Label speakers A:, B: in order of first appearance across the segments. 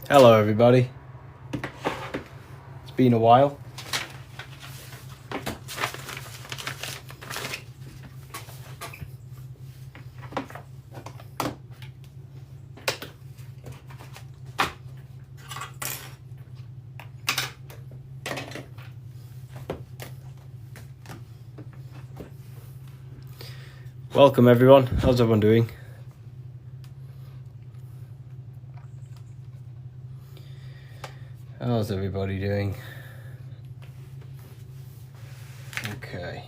A: Hello everybody, it's been a while. Welcome everyone, how's everyone doing? How's everybody doing? Okay.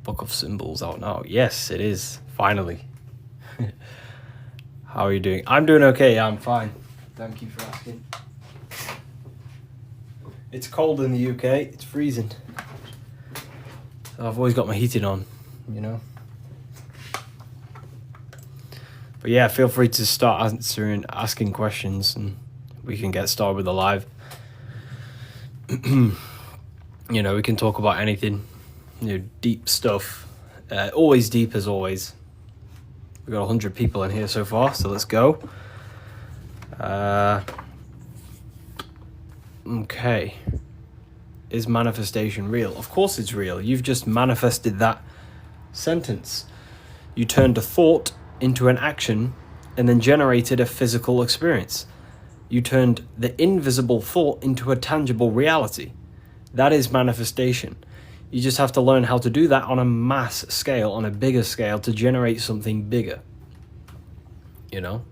A: Book of Symbols out now. Yes, it is, finally. How are you doing? I'm doing okay, yeah, I'm fine. Thank you for asking. It's cold in the UK, it's freezing. I've always got my heating on, you know. But yeah, feel free to start asking questions, and we can get started with the live. You know, we can talk about anything, you know, deep stuff. Always deep as always. We've got 100 people in here so far, so let's go. Okay. Is manifestation real? Of course it's real. You've just manifested that sentence. You turned a thought into an action and then generated a physical experience. You turned the invisible thought into a tangible reality. That is manifestation. You just have to learn how to do that on a mass scale, on a bigger scale, to generate something bigger. You know?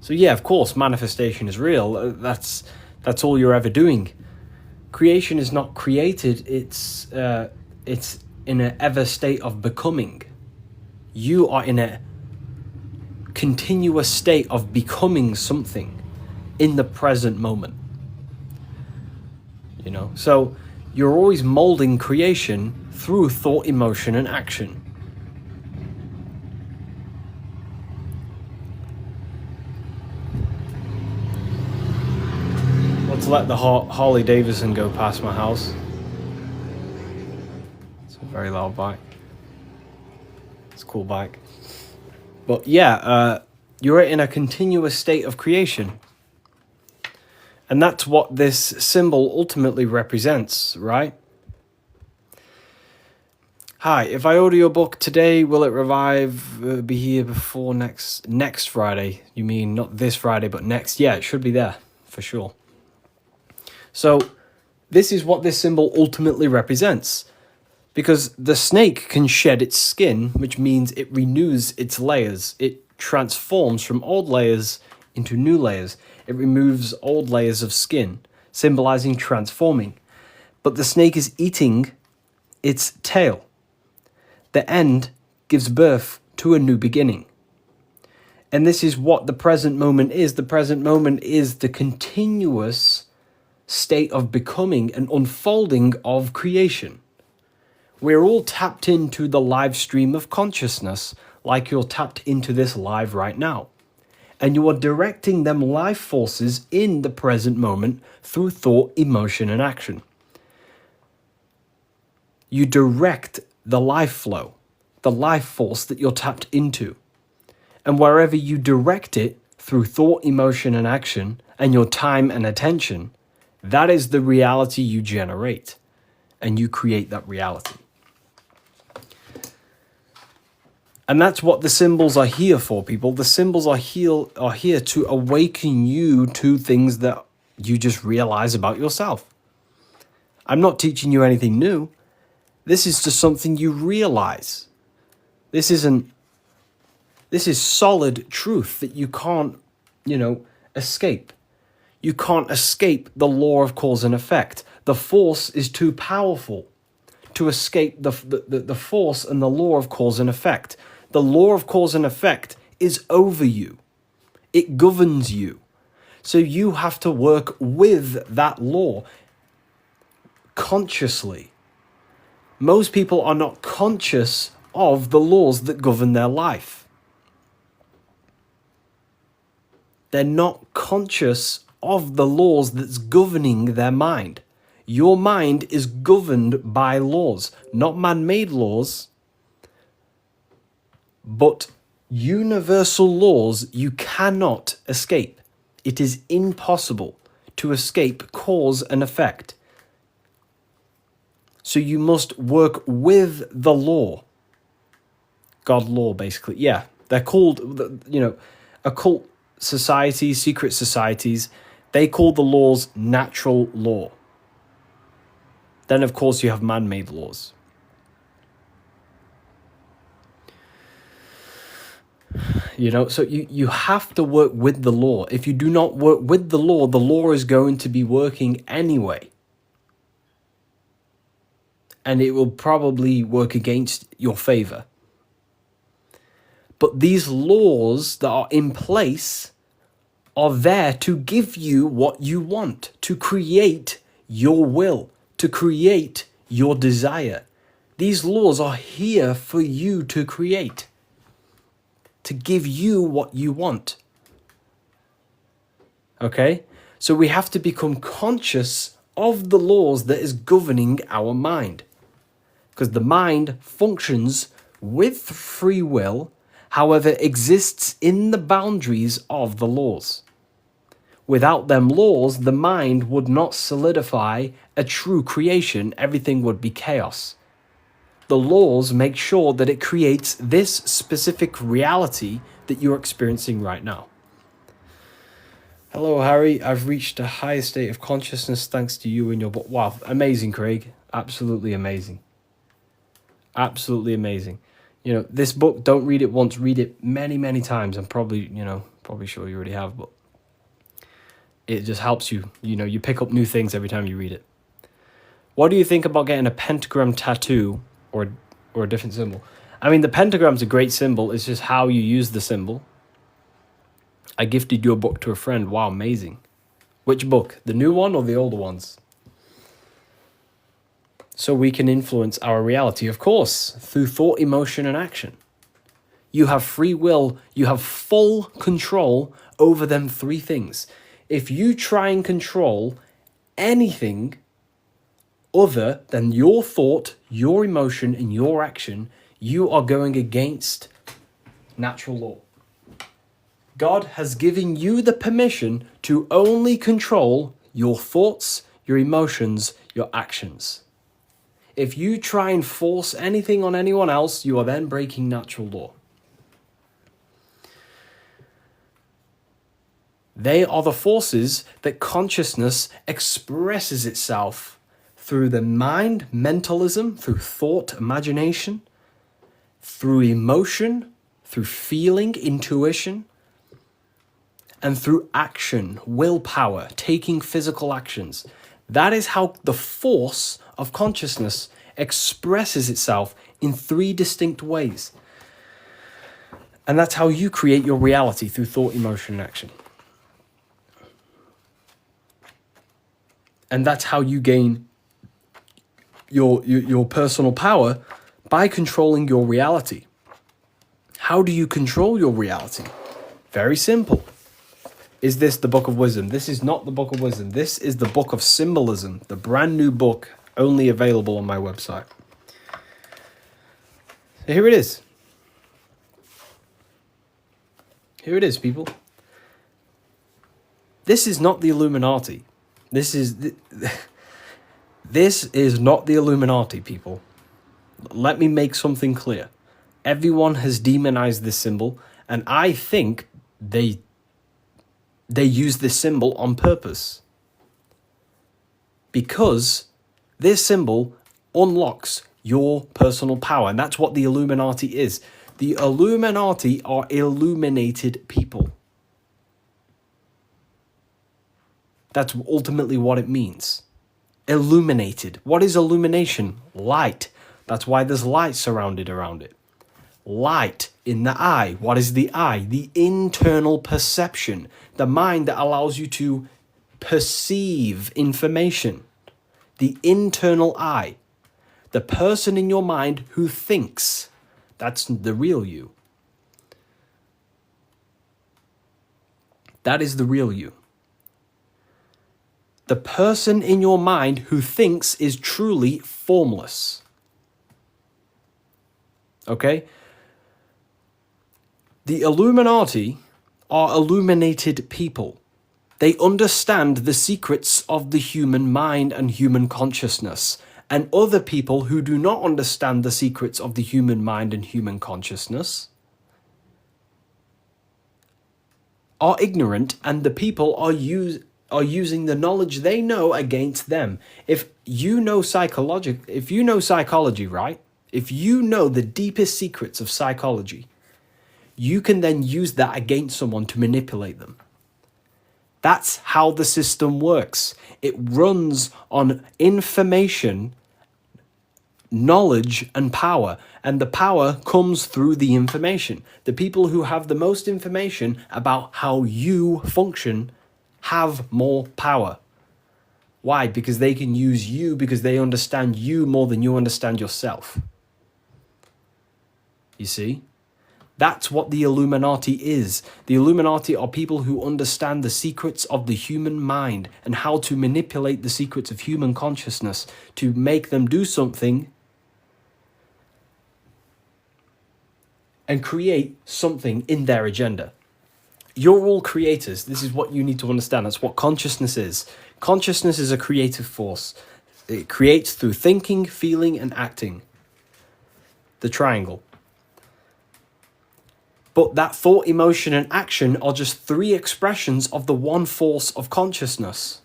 A: So yeah, of course, manifestation is real. That's all you're ever doing. Creation is not created, it's in an ever state of becoming. You are in a continuous state of becoming something in the present moment. You know, so you're always molding creation through thought, emotion, and action. Let's let the Harley Davidson go past my house. It's a very loud bike. It's a cool bike. But yeah, you're in a continuous state of creation. And that's what this symbol ultimately represents, right? Hi, if I order your book today, will it be here before next Friday? You mean not this Friday, but next? Yeah, it should be there, for sure. So this is what this symbol ultimately represents. Because the snake can shed its skin, which means it renews its layers. It transforms from old layers into new layers. It removes old layers of skin, symbolizing transforming. But the snake is eating its tail. The end gives birth to a new beginning. And this is what the present moment is. The present moment is the continuous state of becoming and unfolding of creation. We're all tapped into the live stream of consciousness, like you're tapped into this live right now. And you are directing them life forces in the present moment through thought, emotion, and action. You direct the life flow, the life force that you're tapped into. And wherever you direct it through thought, emotion, and action, and your time and attention, that is the reality you generate. And you create that reality. And that's what the symbols are here for, people. The symbols are here to awaken you to things that you just realize about yourself. I'm not teaching you anything new. This is just something you realize. This is solid truth that you can't, escape. You can't escape the law of cause and effect. The force is too powerful to escape the force and the law of cause and effect. The law of cause and effect is over you. It governs you. So you have to work with that law consciously. Most people are not conscious of the laws that govern their life. They're not conscious of the laws that's governing their mind. Your mind is governed by laws, not man-made laws, but universal laws you cannot escape. It is impossible to escape cause and effect. So you must work with the law. God law, basically. Yeah, they're called, occult societies, secret societies. They call the laws natural law. Then, of course, you have man-made laws. So you have to work with the law. If you do not work with the law is going to be working anyway. And it will probably work against your favor. But these laws that are in place are there to give you what you want, to create your will, to create your desire. These laws are here for you to create, to give you what you want. Okay? So we have to become conscious of the laws that is governing our mind. Because the mind functions with free will, however, exists in the boundaries of the laws. Without them laws, the mind would not solidify a true creation. Everything would be chaos. The laws make sure that it creates this specific reality that you're experiencing right now. Hello, Harry. I've reached a higher state of consciousness thanks to you and your book. Wow, amazing, Craig. Absolutely amazing. Absolutely amazing. This book, don't read it once, read it many, many times. I'm probably sure you already have, but it just helps you. You pick up new things every time you read it. What do you think about getting a pentagram tattoo or a different symbol? I mean, the pentagram's a great symbol. It's just how you use the symbol. I gifted your book to a friend. Wow, amazing. Which book? The new one or the older ones? So we can influence our reality, of course, through thought, emotion, and action. You have free will. You have full control over them three things. If you try and control anything other than your thought, your emotion, and your action, you are going against natural law. God has given you the permission to only control your thoughts, your emotions, your actions. If you try and force anything on anyone else, you are then breaking natural law. They are the forces that consciousness expresses itself through the mind, mentalism, through thought, imagination, through emotion, through feeling, intuition, and through action, willpower, taking physical actions. That is how the force of consciousness expresses itself in three distinct ways. And that's how you create your reality, through thought, emotion, and action. And that's how you gain your personal power, by controlling your reality. How do you control your reality? Very simple. Is this the Book of Wisdom? This is not the Book of Wisdom. This is the Book of Symbolism, the brand new book, only available on my website. So here it is. Here it is, people. This is not the Illuminati. This is not the Illuminati, people. Let me make something clear. Everyone has demonized this symbol, and I think they use this symbol on purpose. Because this symbol unlocks your personal power, and that's what the Illuminati is. The Illuminati are illuminated people. That's ultimately what it means. Illuminated. What is illumination? Light. That's why there's light surrounded around it. Light in the eye. What is the eye? The internal perception. The mind that allows you to perceive information. The internal eye. The person in your mind who thinks. That's the real you. That is the real you. The person in your mind who thinks is truly formless. Okay? The Illuminati are illuminated people. They understand the secrets of the human mind and human consciousness. And other people who do not understand the secrets of the human mind and human consciousness are ignorant, and the people are using the knowledge they know against them. If you know psychology, right? If you know the deepest secrets of psychology, you can then use that against someone to manipulate them. That's how the system works. It runs on information, knowledge, and power. And the power comes through the information. The people who have the most information about how you function have more power. Why? Because they can use you, because they understand you more than you understand yourself. You see? That's what the Illuminati is. The Illuminati are people who understand the secrets of the human mind and how to manipulate the secrets of human consciousness to make them do something and create something in their agenda. You're all creators. This is what you need to understand. That's what consciousness is. Consciousness is a creative force. It creates through thinking, feeling, and acting. The triangle. But that thought, emotion, and action are just three expressions of the one force of consciousness.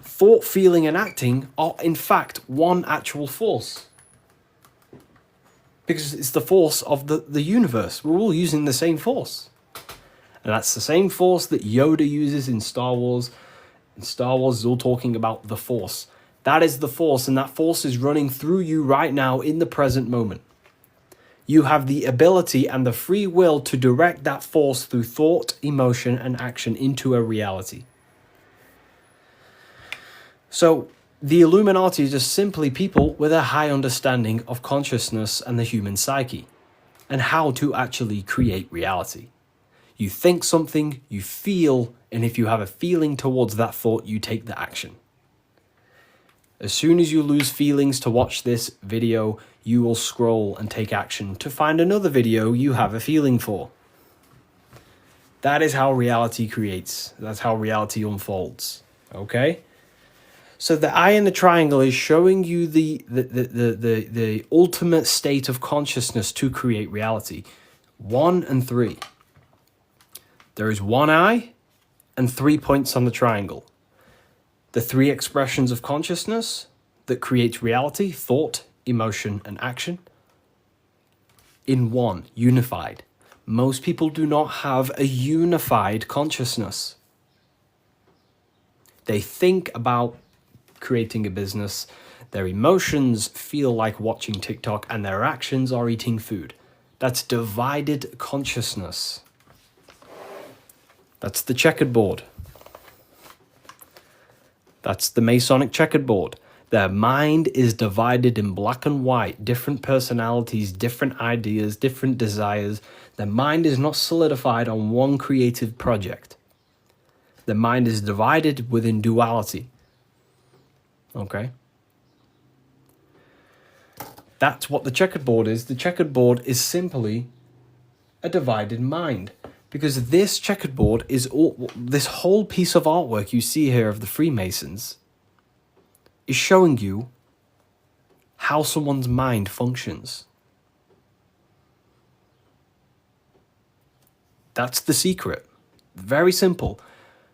A: Thought, feeling, and acting are in fact one actual force. Because it's the force of the universe. We're all using the same force. And that's the same force that Yoda uses in Star Wars. In Star Wars is all talking about the force. That is the force, and that force is running through you right now in the present moment. You have the ability and the free will to direct that force through thought, emotion, and action into a reality. So, the Illuminati is just simply people with a high understanding of consciousness and the human psyche, and how to actually create reality. You think something, you feel, and if you have a feeling towards that thought, you take the action. As soon as you lose feelings to watch this video, you will scroll and take action to find another video you have a feeling for. That is how reality creates. That's how reality unfolds. Okay? So the eye in the triangle is showing you the ultimate state of consciousness to create reality. 1 and 3. There is one eye and 3 points on the triangle. The 3 expressions of consciousness that creates reality: thought, emotion, and action. In one, unified. Most people do not have a unified consciousness. They think about creating a business, their emotions feel like watching TikTok, and their actions are eating food. That's divided consciousness. That's the checkered board. That's the Masonic checkered board. Their mind is divided in black and white, different personalities, different ideas, different desires. Their mind is not solidified on one creative project. The mind is divided within duality. Okay? That's what the checkered board is. The checkered board is simply a divided mind. Because this checkered board is all, this whole piece of artwork you see here of the Freemasons is showing you how someone's mind functions. That's the secret. Very simple.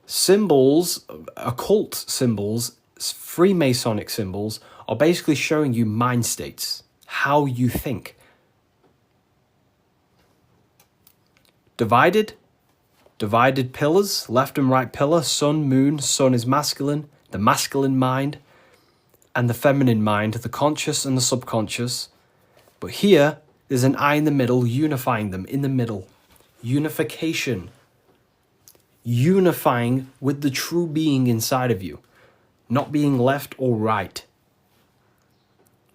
A: Symbols, occult symbols, Freemasonic symbols are basically showing you mind states, how you think. Divided pillars, left and right pillar, sun, moon. Sun is masculine, the masculine mind, and the feminine mind, the conscious and the subconscious. But here, there's an eye in the middle, unifying them in the middle. Unification. Unifying with the true being inside of you. Not being left or right.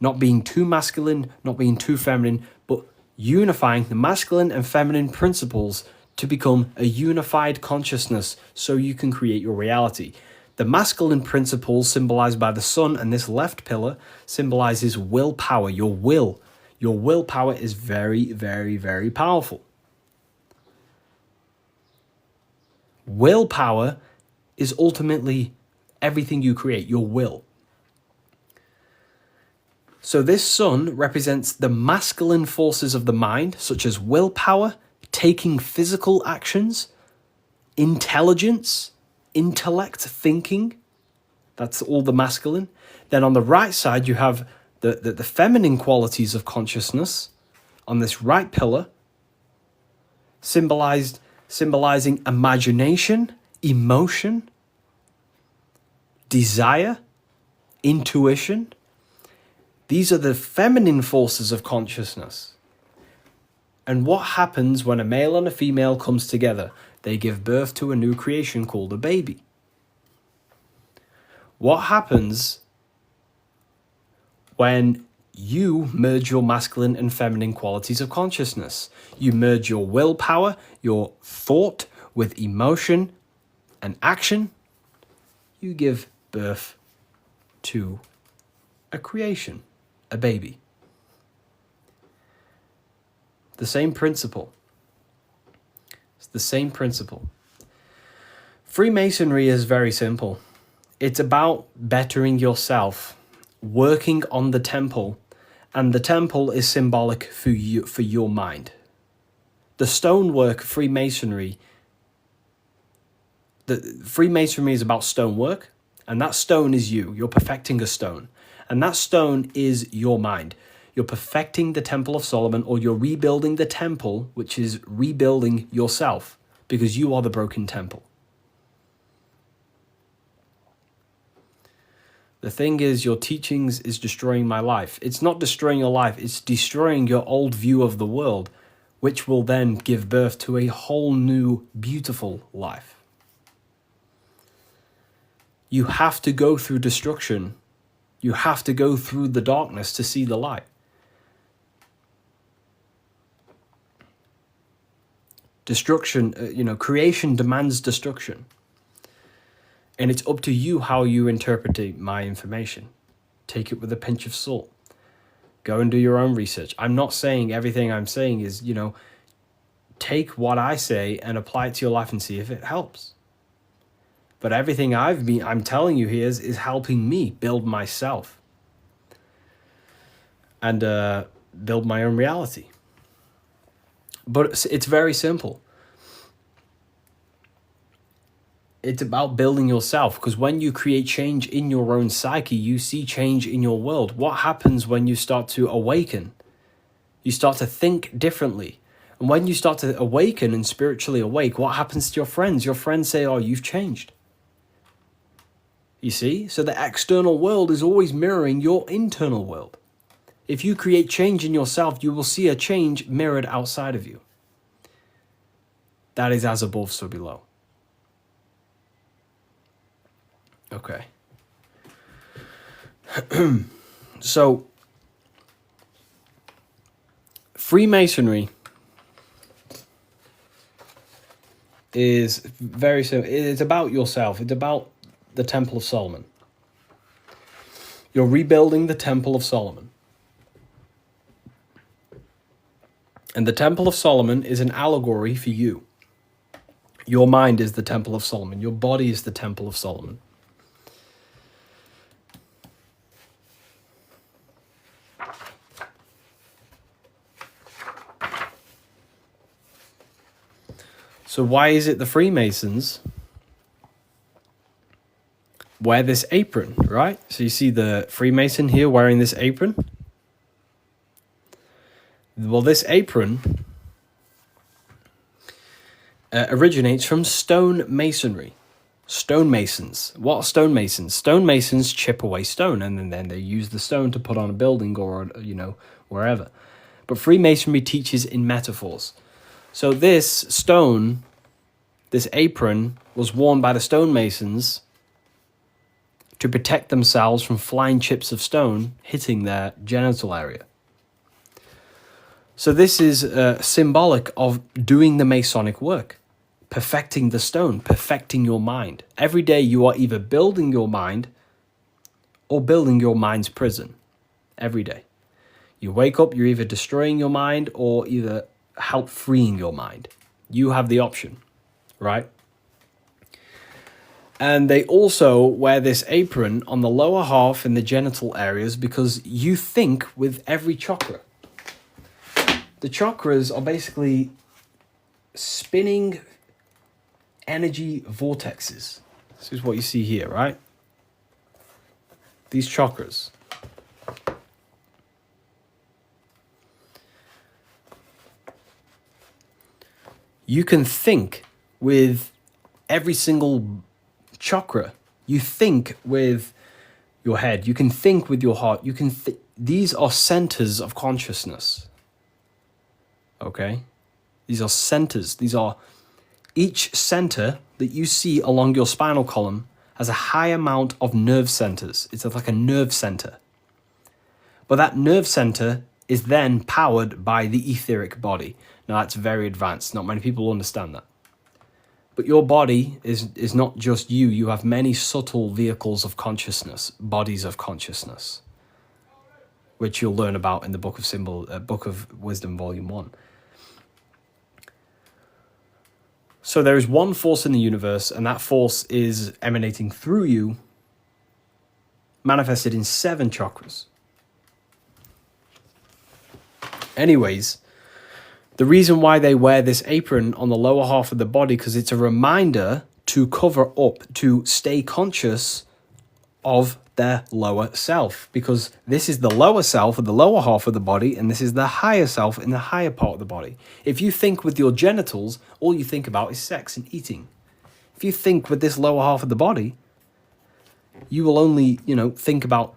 A: Not being too masculine, not being too feminine, but unifying the masculine and feminine principles to become a unified consciousness so you can create your reality. The masculine principles symbolized by the sun, and this left pillar symbolizes willpower, your will. Your willpower is very, very, very powerful. Willpower is ultimately everything you create, your will. So this sun represents the masculine forces of the mind, such as willpower, taking physical actions, intelligence, intellect, thinking. That's all the masculine. Then on the right side, you have the feminine qualities of consciousness on this right pillar, symbolizing imagination, emotion, desire, intuition. These are the feminine forces of consciousness. And what happens when a male and a female comes together? They give birth to a new creation called a baby. What happens when you merge your masculine and feminine qualities of consciousness? You merge your willpower, your thought with emotion and action. You give birth to a creation, a baby. The same principle. It's the same principle. Freemasonry is very simple. It's about bettering yourself, working on the temple, and the temple is symbolic for you, for your mind. The stonework Freemasonry, Freemasonry is about stonework, and that stone is you. You're perfecting a stone, and that stone is your mind. You're perfecting the Temple of Solomon, or you're rebuilding the temple, which is rebuilding yourself, because you are the broken temple. The thing is, your teachings is destroying my life. It's not destroying your life, it's destroying your old view of the world, which will then give birth to a whole new, beautiful life. You have to go through destruction. You have to go through the darkness to see the light. Destruction, creation demands destruction. And it's up to you how you interpret my information. Take it with a pinch of salt. Go and do your own research. I'm not saying everything I'm saying is, take what I say and apply it to your life and see if it helps. But everything I'm telling you here is helping me build myself and build my own reality. But it's very simple. It's about building yourself, because when you create change in your own psyche, you see change in your world. What happens when you start to awaken? You start to think differently. And when you start to awaken and spiritually awake, what happens to your friends? Your friends say, oh, you've changed. You see? So the external world is always mirroring your internal world. If you create change in yourself, you will see a change mirrored outside of you. That is as above, so below. Okay. So, Freemasonry is very simple. It's about yourself. It's about the Temple of Solomon. You're rebuilding the Temple of Solomon. And the Temple of Solomon is an allegory for you. Your mind is the Temple of Solomon. Your body is the Temple of Solomon. So why is it the Freemasons wear this apron, right? So you see the Freemason here wearing this apron. Well, this apron originates from stone masonry. Stonemasons. What are stonemasons? Stonemasons chip away stone, and then they use the stone to put on a building or, wherever. But Freemasonry teaches in metaphors. So this stone, this apron, was worn by the stonemasons to protect themselves from flying chips of stone hitting their genital area. So this is symbolic of doing the Masonic work, perfecting the stone, perfecting your mind. Every day you are either building your mind or building your mind's prison. Every day. You wake up, you're either destroying your mind or either help freeing your mind. You have the option, right? And they also wear this apron on the lower half in the genital areas because you think with every chakra. The chakras are basically spinning energy vortexes. This is what you see here, right? These chakras. You can think with every single chakra. You think with your head. You can think with your heart. These are centers of consciousness. Okay? These are centers. Each center that you see along your spinal column has a high amount of nerve centers. It's like a nerve center. But that nerve center is then powered by the etheric body. Now, that's very advanced. Not many people understand that. But your body is not just you. You have many subtle vehicles of consciousness, bodies of consciousness, which you'll learn about in the Book of Wisdom, Volume 1. So there is one force in the universe, and that force is emanating through you, manifested in 7 chakras. Anyways, the reason why they wear this apron on the lower half of the body, because it's a reminder to cover up, to stay conscious of their lower self, because this is the lower self of the lower half of the body, and this is the higher self in the higher part of the body. If you think with your genitals, all you think about is sex and eating. If you think with this lower half of the body, you will only, think about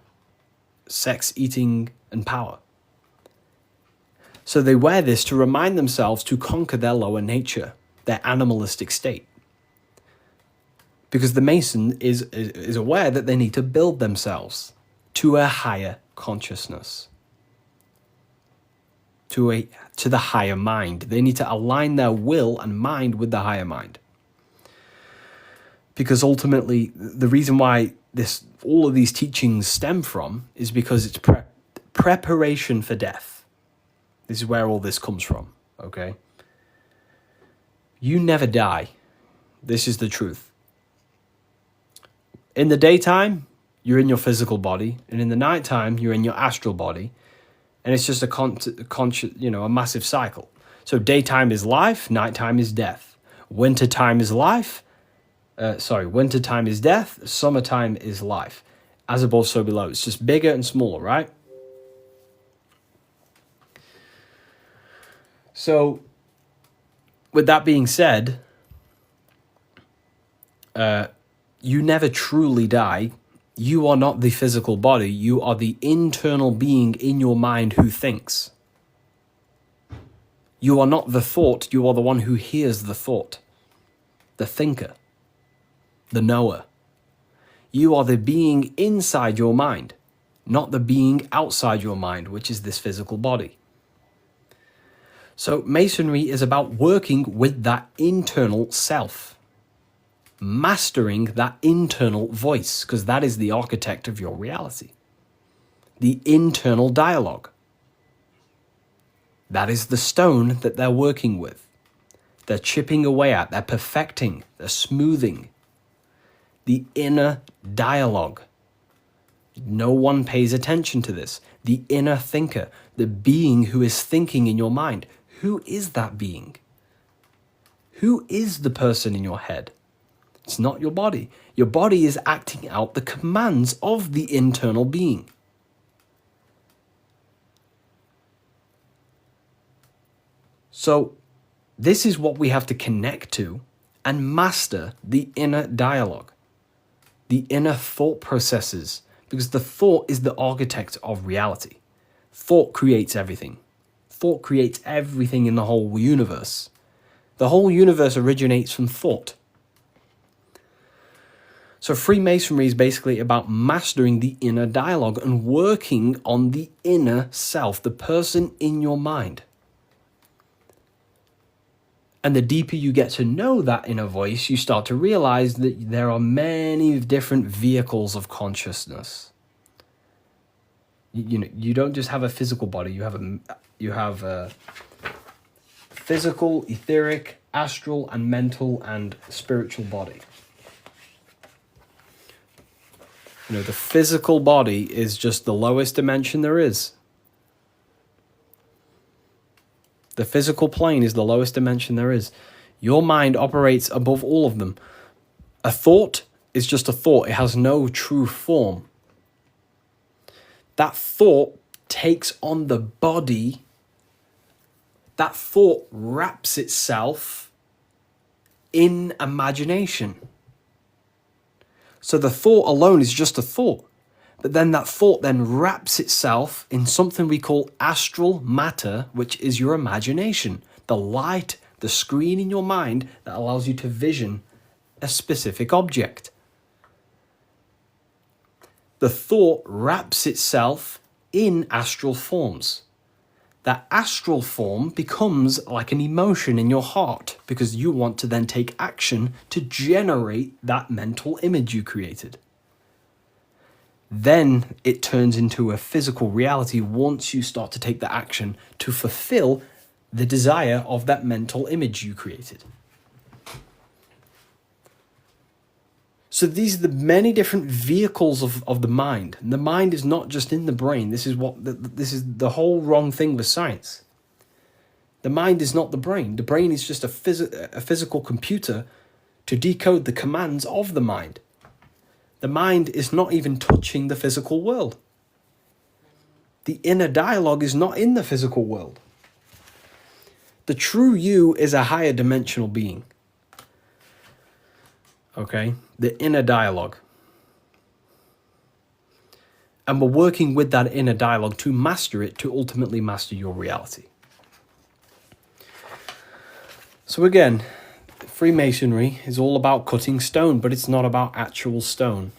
A: sex, eating, and power. So they wear this to remind themselves to conquer their lower nature, their animalistic state. Because the Mason is aware that they need to build themselves to a higher consciousness, to the higher mind. They need to align their will and mind with the higher mind. Because ultimately, the reason why all of these teachings stem from is because it's preparation for death. This is where all this comes from, okay? You never die. This is the truth. In the daytime, you're in your physical body, and in the nighttime, you're in your astral body, and it's just a massive cycle. So daytime is life, nighttime is death. Wintertime is wintertime is death, summertime is life. As above, so below. It's just bigger and smaller, right? So, with that being said, you never truly die. You are not the physical body. You are the internal being in your mind who thinks. You are not the thought. You are the one who hears the thought. The thinker. The knower. You are the being inside your mind, not the being outside your mind, which is this physical body. So Masonry is about working with that internal self, mastering that internal voice, because that is the architect of your reality. The internal dialogue. That is the stone that they're working with. They're chipping away at, they're perfecting, they're smoothing. The inner dialogue. No one pays attention to this. The inner thinker, the being who is thinking in your mind. Who is that being? Who is the person in your head? It's not your body. Your body is acting out the commands of the internal being. So this is what we have to connect to and master: the inner dialogue, the inner thought processes, because the thought is the architect of reality. Thought creates everything. Thought creates everything in the whole universe. The whole universe originates from thought. So Freemasonry is basically about mastering the inner dialogue and working on the inner self, the person in your mind. And the deeper you get to know that inner voice, you start to realize that there are many different vehicles of consciousness. You don't just have a physical body. You have a physical, etheric, astral, and mental and spiritual body. The physical body is just the lowest dimension there is. The physical plane is the lowest dimension there is. Your mind operates above all of them. A thought is just a thought. It has no true form. That thought takes on the body. That thought wraps itself in imagination. So the thought alone is just a thought. But then that thought then wraps itself in something we call astral matter, which is your imagination. The light, the screen in your mind that allows you to vision a specific object. The thought wraps itself in astral forms. That astral form becomes like an emotion in your heart because you want to then take action to generate that mental image you created. Then it turns into a physical reality once you start to take the action to fulfill the desire of that mental image you created. So these are the many different vehicles of the mind. And the mind is not just in the brain. This is the whole wrong thing with science. The mind is not the brain. The brain is just a physical computer to decode the commands of the mind. The mind is not even touching the physical world. The inner dialogue is not in the physical world. The true you is a higher dimensional being. Okay? The inner dialogue. And we're working with that inner dialogue to master it, to ultimately master your reality. So again, Freemasonry is all about cutting stone, but it's not about actual stone.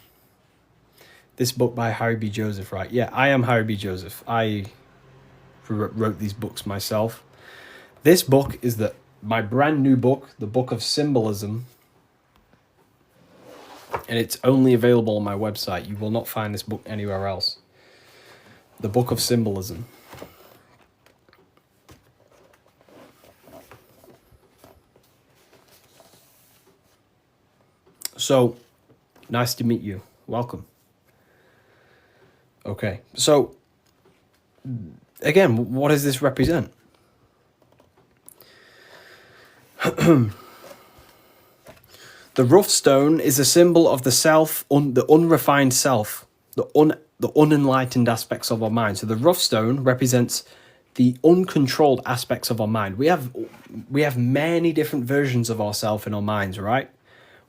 A: This book by Harry B. Joseph, right? Yeah, I am Harry B. Joseph. I wrote these books myself. This book is my brand new book, the Book of Symbolism. And it's only available on my website. You will not find this book anywhere else. The Book of Symbolism. So, nice to meet you. Welcome. Okay, so, again, what does this represent? The rough stone is a symbol of the self, the unrefined self, the unenlightened aspects of our mind. So the rough stone represents the uncontrolled aspects of our mind. We have many different versions of ourselves in our minds, right?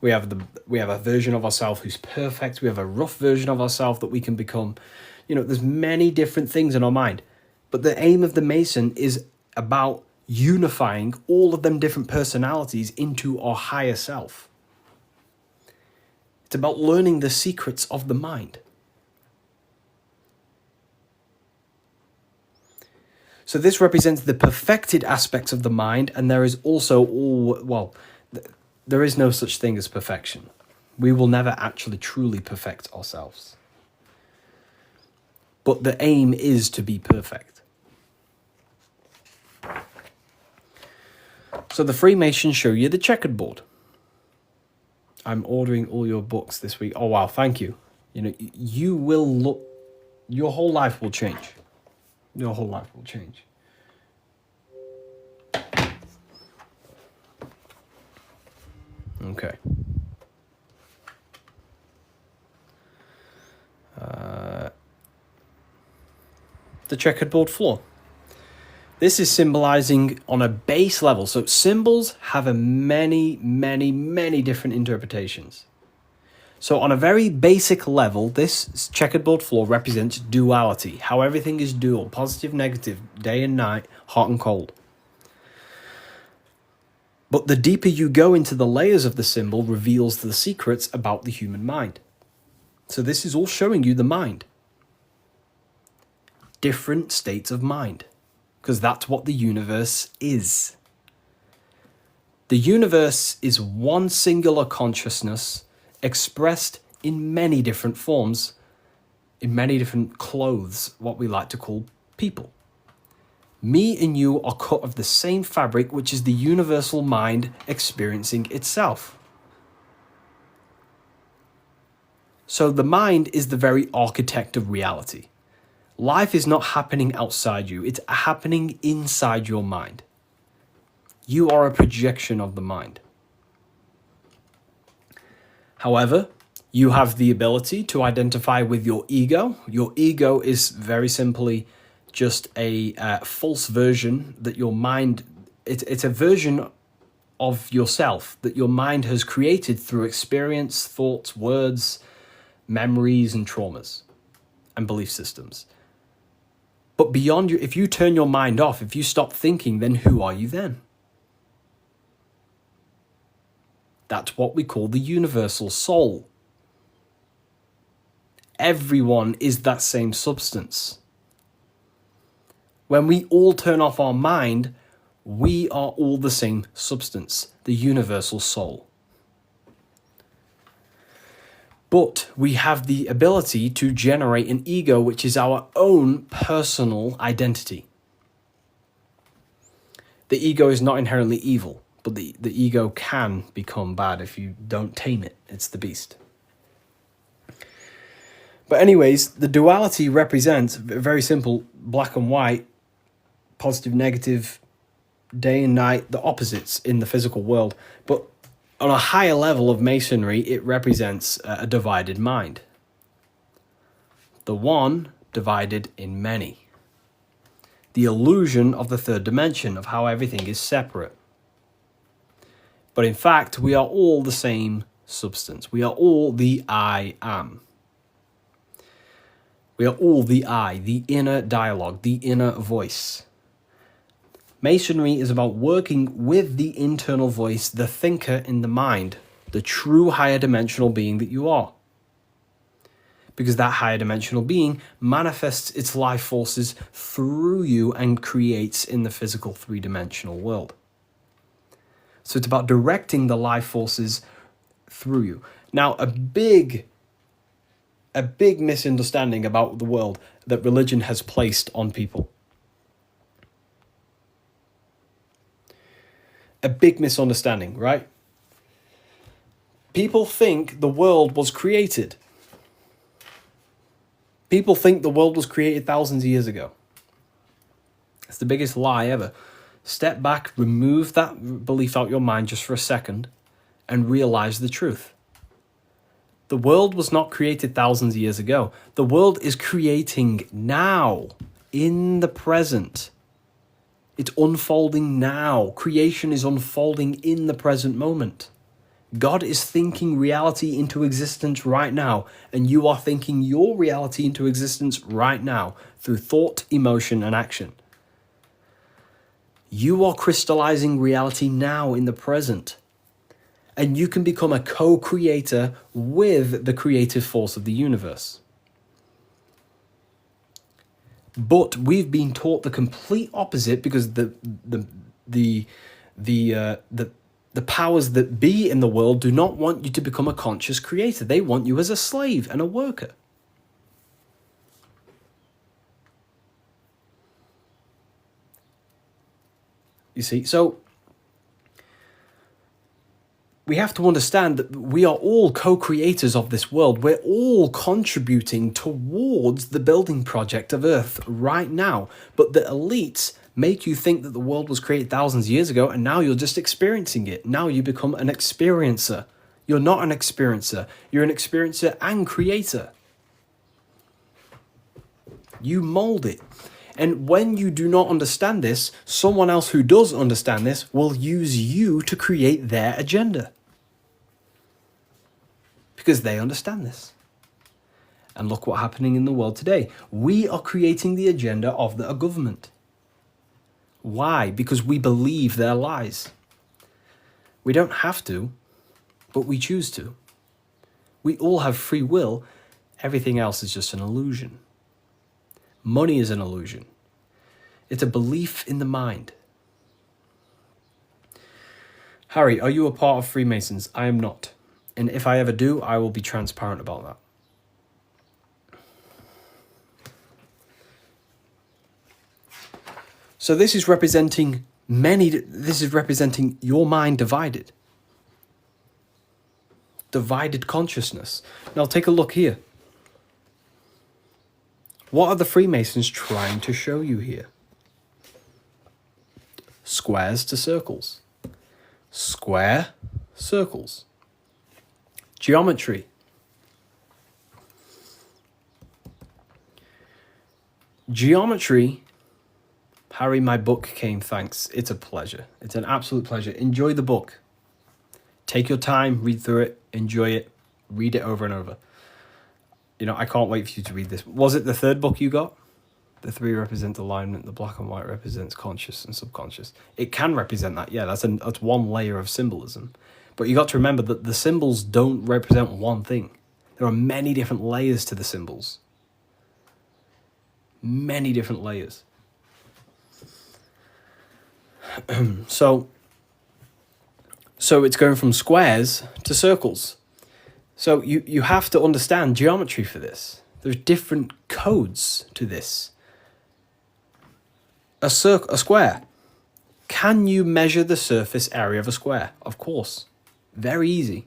A: We have a version of ourselves who's perfect. We have a rough version of ourselves that we can become. There's many different things in our mind. But the aim of the Mason is about unifying all of them different personalities into our higher self. It's about learning the secrets of the mind. So this represents the perfected aspects of the mind, and there is also there is no such thing as perfection. We will never actually truly perfect ourselves. But the aim is to be perfect. So the Freemasons show you the checkered board. I'm ordering all your books this week. Oh, wow, thank you. You will look, your whole life will change. Your whole life will change. Okay. The checkered board floor. This is symbolizing on a base level. So symbols have a many different interpretations. So on a very basic level, this checkered board floor represents duality, how everything is dual, positive, negative, day and night, hot and cold. But the deeper you go into the layers of the symbol reveals the secrets about the human mind. So this is all showing you the mind. Different states of mind, because that's what the universe is. The universe is one singular consciousness expressed in many different forms, in many different clothes, what we like to call people. Me and you are cut of the same fabric, which is the universal mind experiencing itself. So the mind is the very architect of reality. Life is not happening outside you, it's happening inside your mind. You are a projection of the mind. However, you have the ability to identify with your ego. Your ego is very simply just a false version that your mind, it's a version of yourself that your mind has created through experience, thoughts, words, memories, and traumas, and belief systems. But beyond you, if you turn your mind off, if you stop thinking, then who are you then? That's what we call the universal soul. Everyone is that same substance. When we all turn off our mind, we are all the same substance, the universal soul. But we have the ability to generate an ego, which is our own personal identity. The ego is not inherently evil, but the ego can become bad if you don't tame it. It's the beast. But anyways, the duality represents, very simple, black and white, positive, negative, day and night, the opposites in the physical world. But on a higher level of Masonry, it represents a divided mind. The one divided in many. The illusion of the third dimension, of how everything is separate. But in fact, we are all the same substance. We are all the I am. We are all the I, the inner dialogue, the inner voice. Masonry is about working with the internal voice, the thinker in the mind, the true higher dimensional being that you are. Because that higher dimensional being manifests its life forces through you and creates in the physical three-dimensional world. So it's about directing the life forces through you. Now, a big misunderstanding about the world that religion has placed on people. A big misunderstanding, right? People think the world was created. People think the world was created thousands of years ago. It's the biggest lie ever. Step back, remove that belief out your mind just for a second, and realize the truth. The world was not created thousands of years ago. The world is creating now, in the present. It's unfolding now. Creation is unfolding in the present moment. God is thinking reality into existence right now, and you are thinking your reality into existence right now through thought, emotion, and action. You are crystallizing reality now in the present, and you can become a co-creator with the creative force of the universe. But we've been taught the complete opposite because the powers that be in the world do not want you to become a conscious creator. They want you as a slave and a worker. You see, so we have to understand that we are all co-creators of this world. We're all contributing towards the building project of Earth right now. But the elites make you think that the world was created thousands of years ago and now you're just experiencing it. Now you become an experiencer. You're not an experiencer. You're an experiencer and creator. You mold it. And when you do not understand this, someone else who does understand this will use you to create their agenda. Because they understand this. And look what's happening in the world today. We are creating the agenda of the government. Why? Because we believe their lies. We don't have to, but we choose to. We all have free will. Everything else is just an illusion. Money is an illusion. It's a belief in the mind. Harry, are you a part of Freemasons? I am not. And if I ever do, I will be transparent about that. So this is representing your mind divided. Divided consciousness. Now take a look here. What are the Freemasons trying to show you here? Squares to circles. Square, circles. Geometry. Geometry. Harry, my book came, thanks. It's a pleasure. It's an absolute pleasure. Enjoy the book. Take your time, read through it, enjoy it, read it over and over. You know, I can't wait for you to read this. Was it the third book you got? The 3 represent alignment, the black and white represents conscious and subconscious. It can represent that, yeah, that's one layer of symbolism. But you got to remember that the symbols don't represent one thing. There are many different layers to the symbols. Many different layers. So it's going from squares to circles. So you have to understand geometry for this. There's different codes to this. A square. Can you measure the surface area of a square? Of course. Very easy.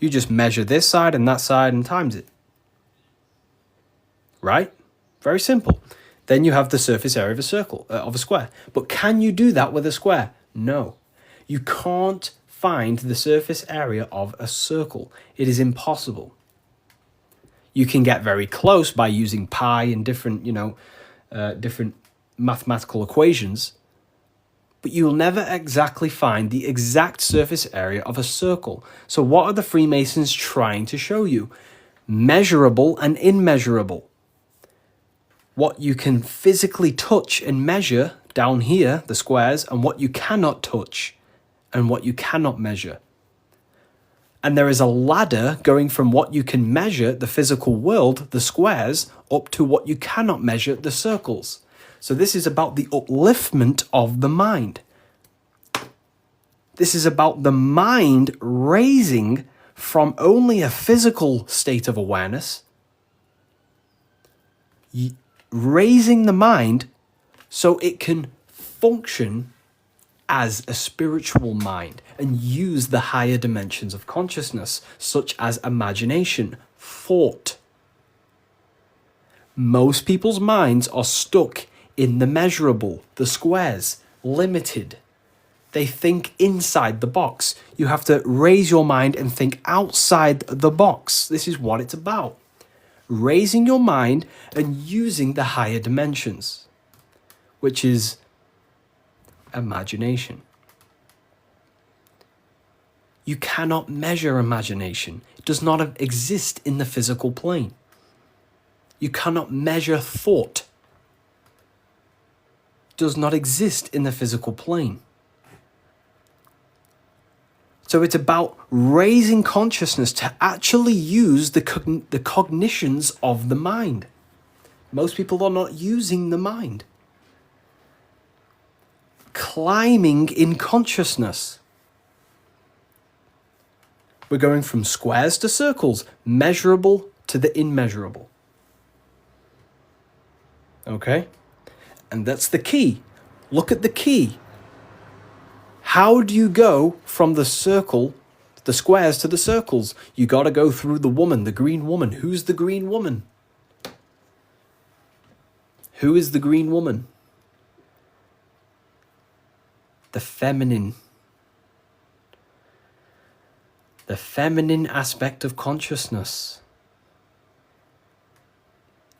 A: You just measure this side and that side and times it. Right? Very simple. Then you have the surface area of a circle, of a square. But can you do that with a square? No. You can't find the surface area of a circle. It is impossible. You can get very close by using pi and different, different mathematical equations, but you'll never exactly find the exact surface area of a circle. So what are the Freemasons trying to show you? Measurable and immeasurable. What you can physically touch and measure down here, the squares, and what you cannot touch and what you cannot measure. And there is a ladder going from what you can measure, the physical world, the squares, up to what you cannot measure, the circles. So this is about the upliftment of the mind. This is about the mind raising from only a physical state of awareness, raising the mind so it can function as a spiritual mind and use the higher dimensions of consciousness, such as imagination, thought. Most people's minds are stuck in the measurable, the squares, limited. They think inside the box. You have to raise your mind and think outside the box. This is what it's about. Raising your mind and using the higher dimensions, which is imagination. You cannot measure imagination. It does not exist in the physical plane. You cannot measure thought. It does not exist in the physical plane. So it's about raising consciousness to actually use the cognitions of the mind. Most people are not using the mind. Climbing in consciousness. We're going from squares to circles, measurable to the immeasurable. Okay? And that's the key. Look at the key. How do you go from the circle, the squares to the circles? You got to go through the woman, the green woman. Who's the green woman? Who is the green woman? the feminine aspect of consciousness.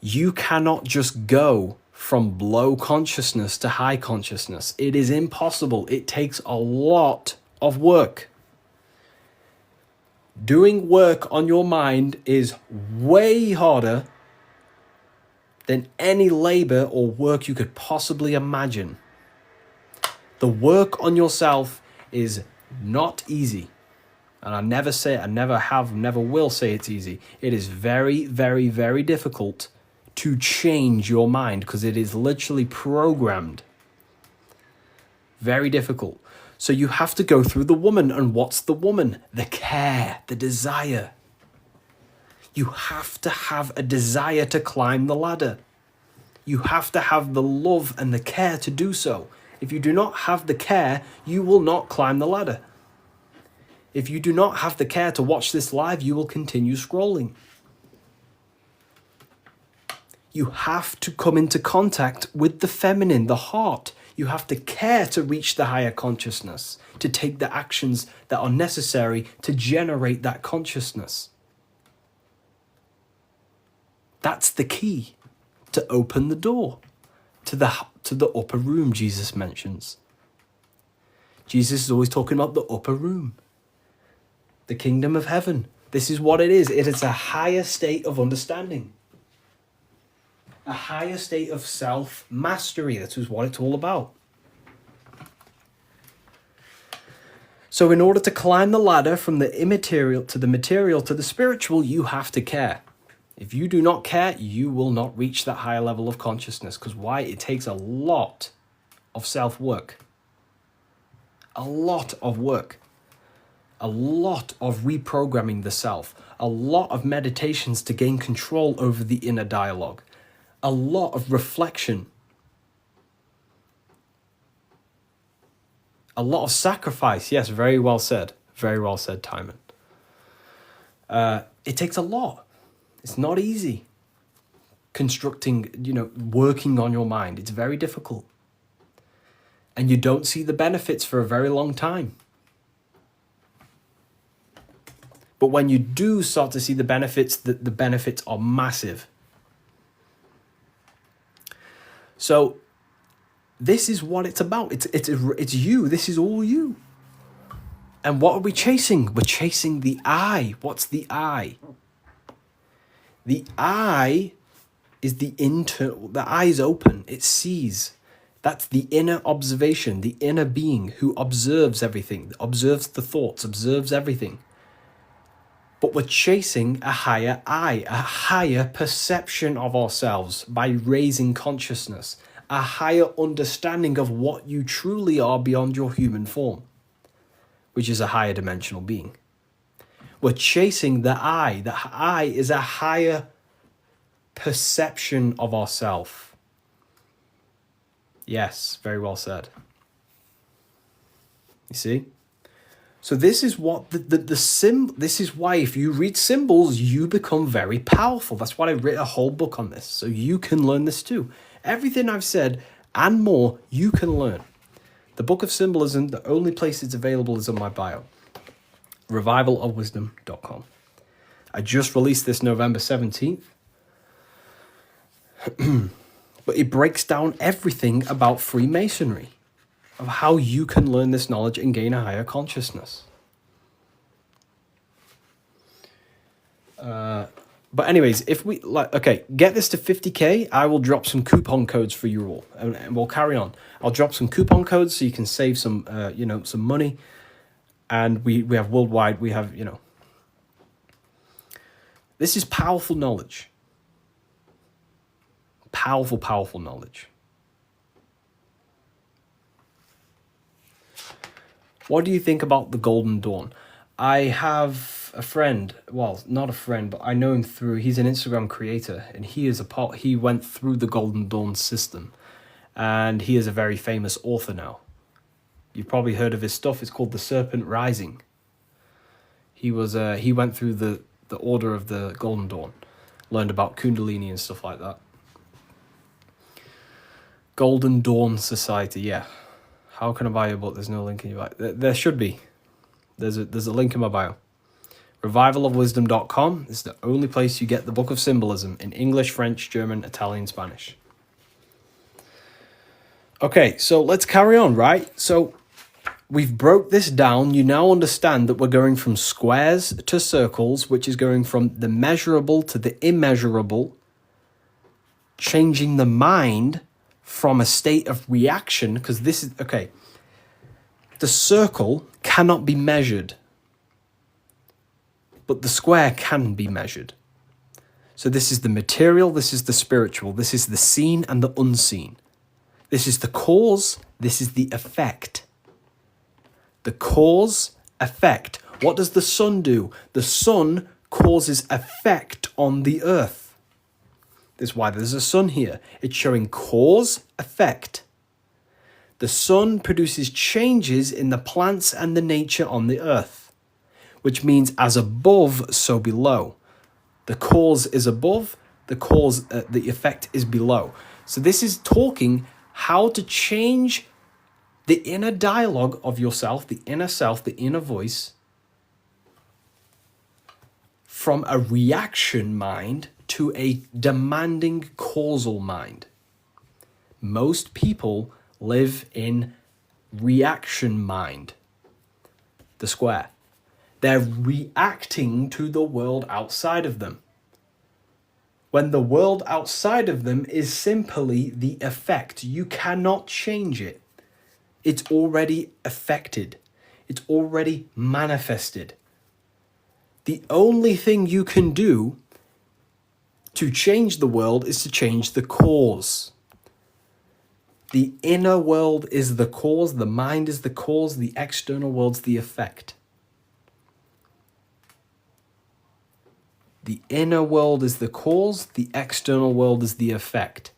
A: You cannot just go from low consciousness to high consciousness. It is impossible. It takes a lot of work. Doing work on your mind is way harder than any labor or work you could possibly imagine. The work on yourself is not easy. And I never will say it's easy. It is very, very, very difficult to change your mind because it is literally programmed. Very difficult. So you have to go through the woman. And what's the woman? The care, the desire. You have to have a desire to climb the ladder. You have to have the love and the care to do so. If you do not have the care, you will not climb the ladder. If you do not have the care to watch this live, you will continue scrolling. You have to come into contact with the feminine, the heart. You have to care to reach the higher consciousness, to take the actions that are necessary to generate that consciousness. That's the key to open the door to the upper room Jesus mentions. Jesus is always talking about the upper room, the kingdom of heaven. This is what it is. It is a higher state of understanding. A higher state of self-mastery. That is what it's all about. So in order to climb the ladder from the immaterial to the material to the spiritual, you have to care. If you do not care, you will not reach that higher level of consciousness. Because why? It takes a lot of self-work. A lot of work. A lot of reprogramming the self. A lot of meditations to gain control over the inner dialogue. A lot of reflection. A lot of sacrifice. Yes, very well said. Very well said, Timon. It takes a lot. It's not easy. Constructing, working on your mind. It's very difficult. And you don't see the benefits for a very long time. But when you do start to see the benefits, the benefits are massive. So this is what it's about. It's you. This is all you. And what are we chasing? We're chasing the I. What's the I? The I is the eye is open. It sees. That's the inner observation, the inner being who observes everything, observes the thoughts, observes everything. But we're chasing a higher I, a higher perception of ourselves by raising consciousness, a higher understanding of what you truly are beyond your human form, which is a higher dimensional being. We're chasing the I. The I is a higher perception of ourself. Yes, very well said. You see? So this is what this is why if you read symbols, you become very powerful. That's why I wrote a whole book on this, so you can learn this too. Everything I've said and more, you can learn. The Book of Symbolism, the only place it's available is on my bio. revivalofwisdom.com. I just released this November 17th. But it breaks down everything about Freemasonry, of how you can learn this knowledge and gain a higher consciousness. But anyways, if we get this to 50k, I will drop some coupon codes for you all, and we'll carry on. I'll drop some coupon codes so you can save some, some money. And we have worldwide, this is powerful knowledge. Powerful, powerful knowledge. What do you think about the Golden Dawn? I have a friend, well, not a friend, but I know him he's an Instagram creator, and he went through the Golden Dawn system, and he is a very famous author now. You've probably heard of his stuff. It's called The Serpent Rising. He went through the order of the Golden Dawn, learned about Kundalini and stuff like that. Golden Dawn Society, yeah. How can I buy your book? There's no link in your bio. There should be. There's a link in my bio. Revivalofwisdom.com is the only place you get the Book of Symbolism in English, French, German, Italian, Spanish. Okay, so let's carry on, right? So we've broke this down. You now understand that we're going from squares to circles, which is going from the measurable to the immeasurable, changing the mind from a state of reaction, because this is, okay, the circle cannot be measured, but the square can be measured. So this is the material, this is the spiritual, this is the seen and the unseen. This is the cause, this is the effect. The cause, effect. What does the sun do? The sun causes effect on the earth. This is why there's a sun here. It's showing cause, effect. The sun produces changes in the plants and the nature on the earth, which means as above, so below. The cause is above, the effect is below. So this is talking how to change the inner dialogue of yourself, the inner voice, from a reaction mind to a demanding causal mind. Most people live in reaction mind, the square. They're reacting to the world outside of them, when the world outside of them is simply the effect. You cannot change it. It's already affected. It's already manifested. The only thing you can do to change the world is to change the cause. The inner world is the cause, the mind is the cause, the external world's the effect. The inner world is the cause, the external world is the effect.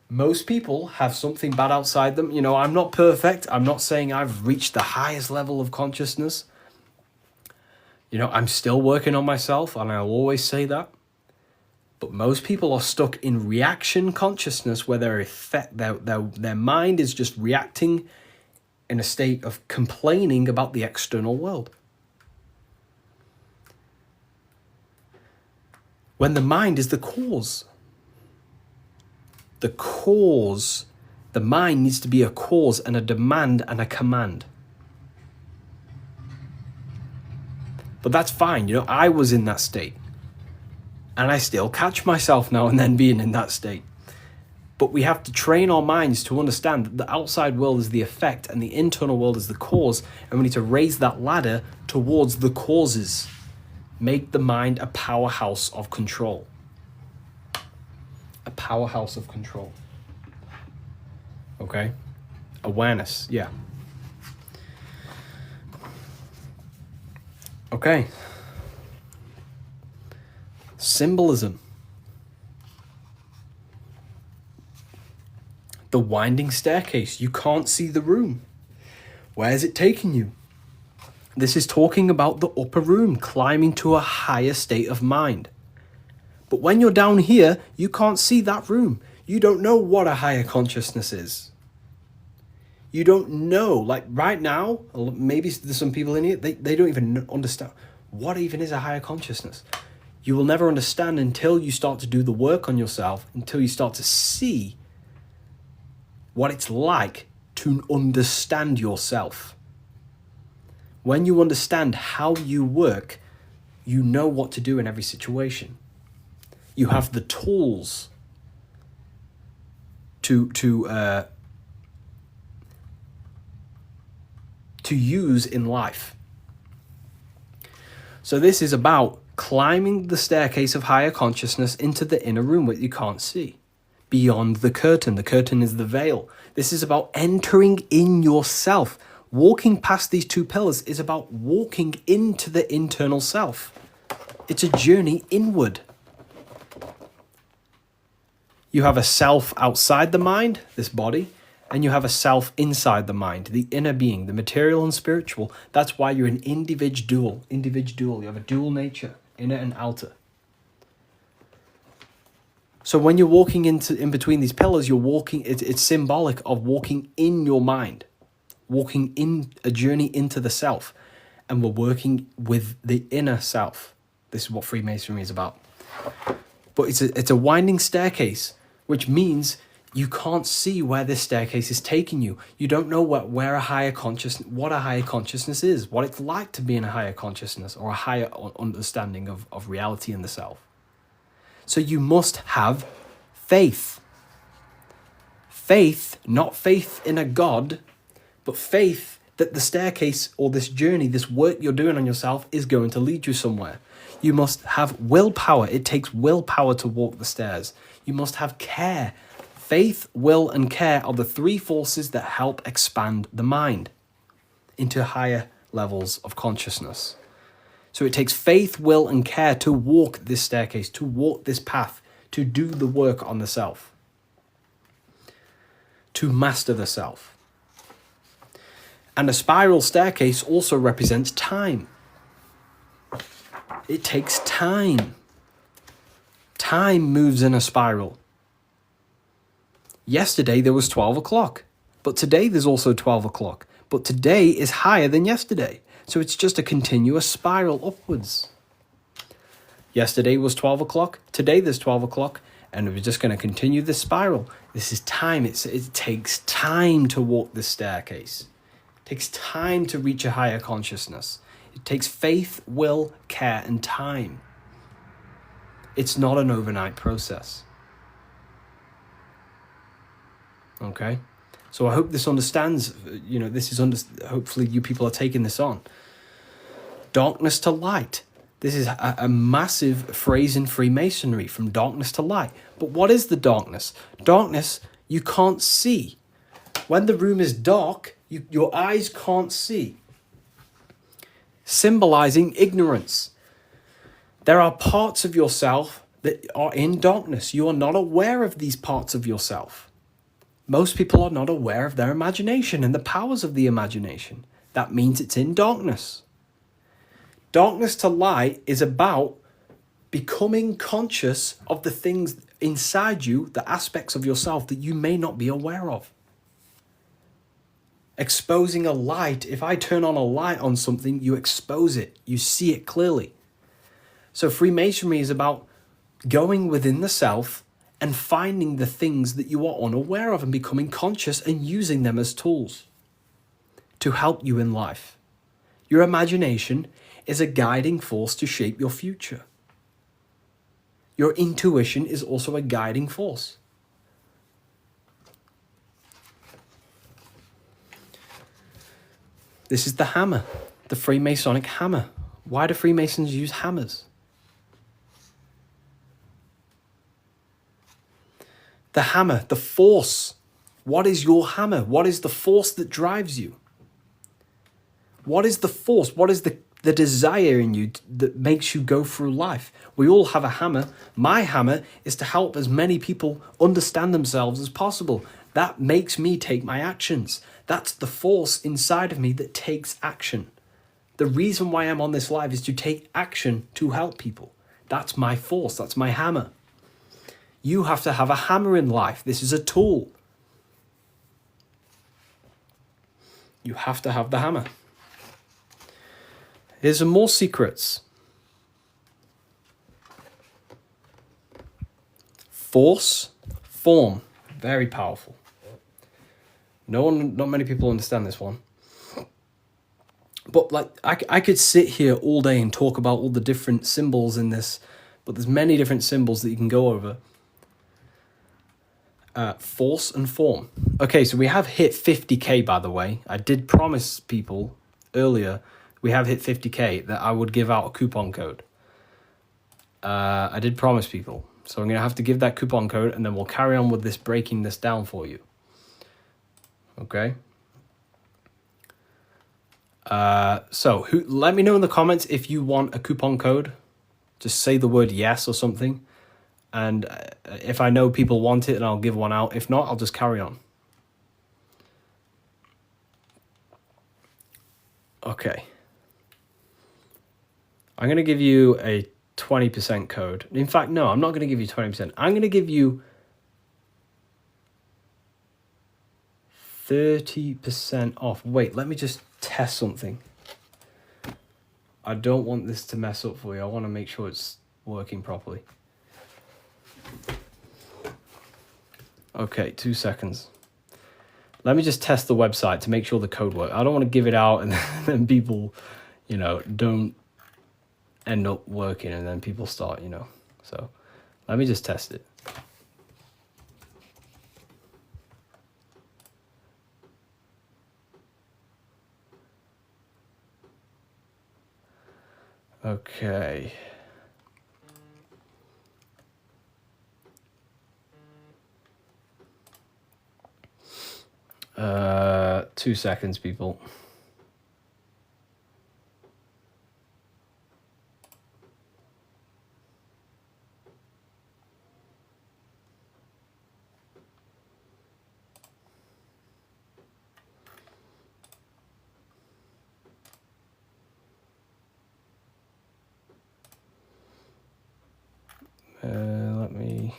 A: Most people have something bad outside them. You know, I'm not perfect. I'm not saying I've reached the highest level of consciousness. You know, I'm still working on myself, and I'll always say that. But most people are stuck in reaction consciousness, where their mind is just reacting in a state of complaining about the external world. When the mind is the cause. The cause, the mind needs to be a cause and a demand and a command. But that's fine, you know, I was in that state. And I still catch myself now and then being in that state. But we have to train our minds to understand that the outside world is the effect and the internal world is the cause. And we need to raise that ladder towards the causes. Make the mind a powerhouse of control. A powerhouse of control. Okay? Awareness, yeah. Okay. Symbolism. The winding staircase. You can't see the room. Where is it taking you? This is talking about the upper room, climbing to a higher state of mind. But when you're down here, you can't see that room. You don't know what a higher consciousness is. You don't know, like right now, maybe there's some people in here, they don't even understand what even is a higher consciousness. You will never understand until you start to do the work on yourself, until you start to see what it's like to understand yourself. When you understand how you work, you know what to do in every situation. You have the tools to use in life. So this is about climbing the staircase of higher consciousness into the inner room that you can't see. Beyond the curtain. The curtain is the veil. This is about entering in yourself. Walking past these two pillars is about walking into the internal self. It's a journey inward. You have a self outside the mind, this body, and you have a self inside the mind, the inner being, the material and spiritual. That's why you're an individual. You have a dual nature, inner and outer. So when you're walking in between these pillars, you're walking. It's symbolic of walking in your mind. walking in a journey into the self, and we're working with the inner self. This is what Freemasonry is about. But it's a winding staircase, which means you can't see where this staircase is taking you. You don't know what a higher consciousness is, what it's like to be in a higher consciousness or a higher understanding of reality in the self. So you must have faith. Faith, not faith in a God, but faith that the staircase or this journey, this work you're doing on yourself is going to lead you somewhere. You must have willpower. It takes willpower to walk the stairs. You must have care. Faith, will, and care are the three forces that help expand the mind into higher levels of consciousness. So it takes faith, will, and care to walk this staircase, to walk this path, to do the work on the self, to master the self. And a spiral staircase also represents time. It takes time. Time moves in a spiral. Yesterday there was 12 o'clock, but today there's also 12 o'clock. But today is higher than yesterday. So it's just a continuous spiral upwards. Yesterday was 12 o'clock, today there's 12 o'clock, and we're just going to continue this spiral. This is time. It takes time to walk this staircase. It takes time to reach a higher consciousness. It takes faith, will, care, and time. It's not an overnight process. Okay? So I hope this understands, hopefully you people are taking this on. Darkness to light. This is a massive phrase in Freemasonry, from darkness to light. But what is the darkness? Darkness, you can't see. When the room is dark, your eyes can't see. Symbolizing ignorance. There are parts of yourself that are in darkness. You are not aware of these parts of yourself. Most people are not aware of their imagination and the powers of the imagination. That means it's in darkness. Darkness to light is about becoming conscious of the things inside you, the aspects of yourself that you may not be aware of. Exposing a light. If I turn on a light on something, you expose it. You see it clearly. So Freemasonry is about going within the self and finding the things that you are unaware of and becoming conscious and using them as tools to help you in life. Your imagination is a guiding force to shape your future. Your intuition is also a guiding force. This is the hammer, the Freemasonic hammer. Why do Freemasons use hammers? The hammer, the force. What is your hammer? What is the force that drives you? What is the force? What is the desire in you that makes you go through life? We all have a hammer. My hammer is to help as many people understand themselves as possible. That makes me take my actions. That's the force inside of me that takes action. The reason why I'm on this live is to take action to help people. That's my force. That's my hammer. You have to have a hammer in life. This is a tool. You have to have the hammer. Here's some more secrets. Force, form, very powerful. Not many people understand this one. But I could sit here all day and talk about all the different symbols in this, but there's many different symbols that you can go over. Force and form. Okay, so we have hit 50k, by the way. I did promise people earlier we have hit 50k that I would give out a coupon code. I did promise people. So I'm going to have to give that coupon code and then we'll carry on with this, breaking this down for you. Okay? Let me know in the comments if you want a coupon code. Just say the word yes or something. And if I know people want it, then I'll give one out. If not, I'll just carry on. Okay. I'm going to give you a 20% code. In fact, no, I'm not going to give you 20%. I'm going to give you 30% off. Wait, let me just test something. I don't want this to mess up for you. I want to make sure it's working properly. Okay, 2 seconds. Let me just test the website to make sure the code works. I don't want to give it out and then people, you know, don't end up working and then people start, you know. So let me just test it. Okay. 2 seconds, people. Let me...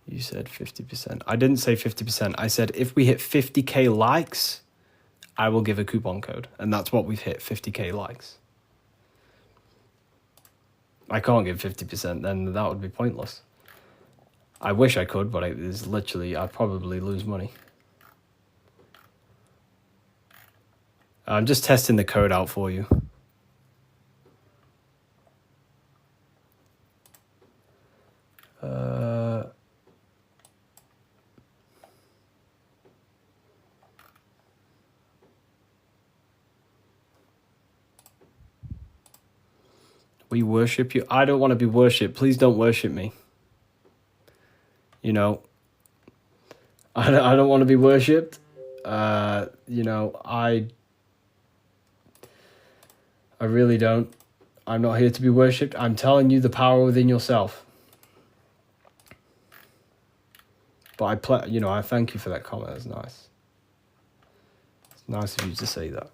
A: You said 50%. I didn't say 50%. I said if we hit 50k likes, I will give a coupon code. And that's what we've hit, 50k likes. I can't give 50%, then that would be pointless. I wish I could, but it's literally, I'd probably lose money. I'm just testing the code out for you. We worship you. I don't want to be worshipped. Please don't worship me. You know, I don't want to be worshipped. You know, I really don't. I'm not here to be worshipped. I'm telling you the power within yourself. But I thank you for that comment. That's nice. It's nice of you to say that.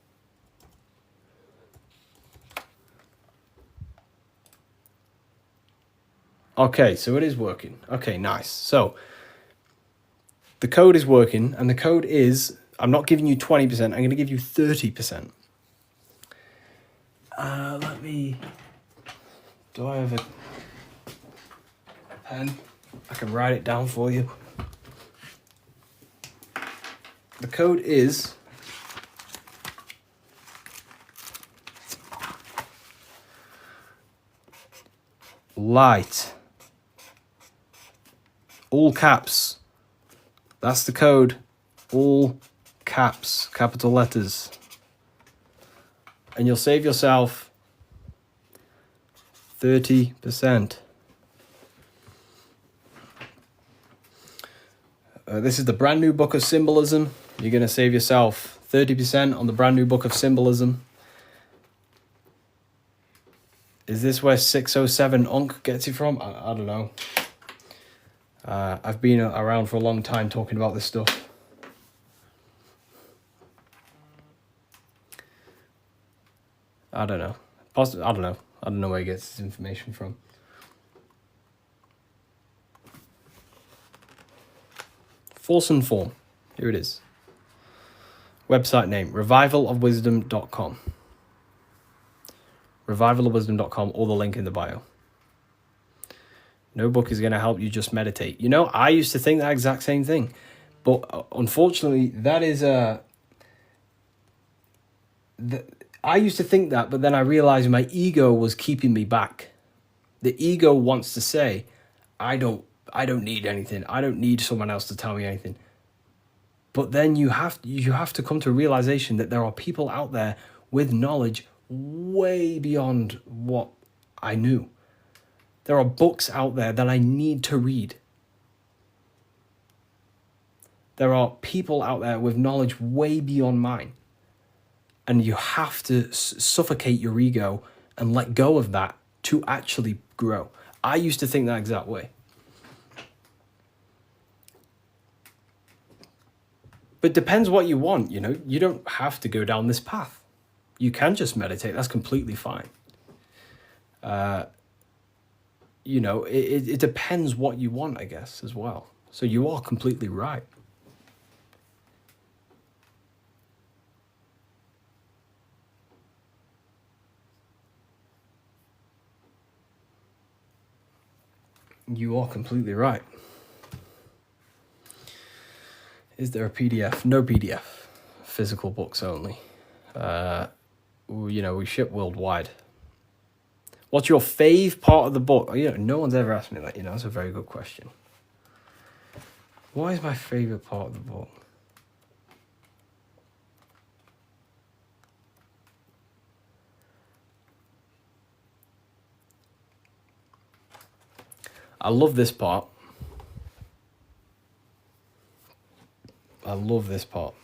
A: Okay, so it is working. Okay, nice. So the code is working, and the code is, I'm not giving you 20%, I'm going to give you 30%. Do I have a pen? I can write it down for you. The code is light. All caps. That's the code. All caps, capital letters. And you'll save yourself 30%. This is the brand new book of symbolism. You're going to save yourself 30% on the brand new book of symbolism. Is this where 607 Onk gets it from? I don't know. I've been around for a long time talking about this stuff. I don't know. I don't know. I don't know where he gets his information from. Force and form. Here it is. Website name, revivalofwisdom.com. Revivalofwisdom.com, or the link in the bio. No book is going to help you just meditate. You know, I used to think that exact same thing. But unfortunately, that is I used to think that, but then I realized my ego was keeping me back. The ego wants to say, I don't need anything. I don't need someone else to tell me anything. But then you have to come to a realization that there are people out there with knowledge way beyond what I knew. There are books out there that I need to read. There are people out there with knowledge way beyond mine. And you have to suffocate your ego and let go of that to actually grow. I used to think that exact way. But it depends what you want, you know. You don't have to go down this path. You can just meditate. That's completely fine. You know, it depends what you want, I guess, as well. So you are completely right. You are completely right. Is there a PDF? No PDF. Physical books only. We ship worldwide. What's your fave part of the book? No one's ever asked me that. That's a very good question. What is my favorite part of the book? I love this part. I love this part.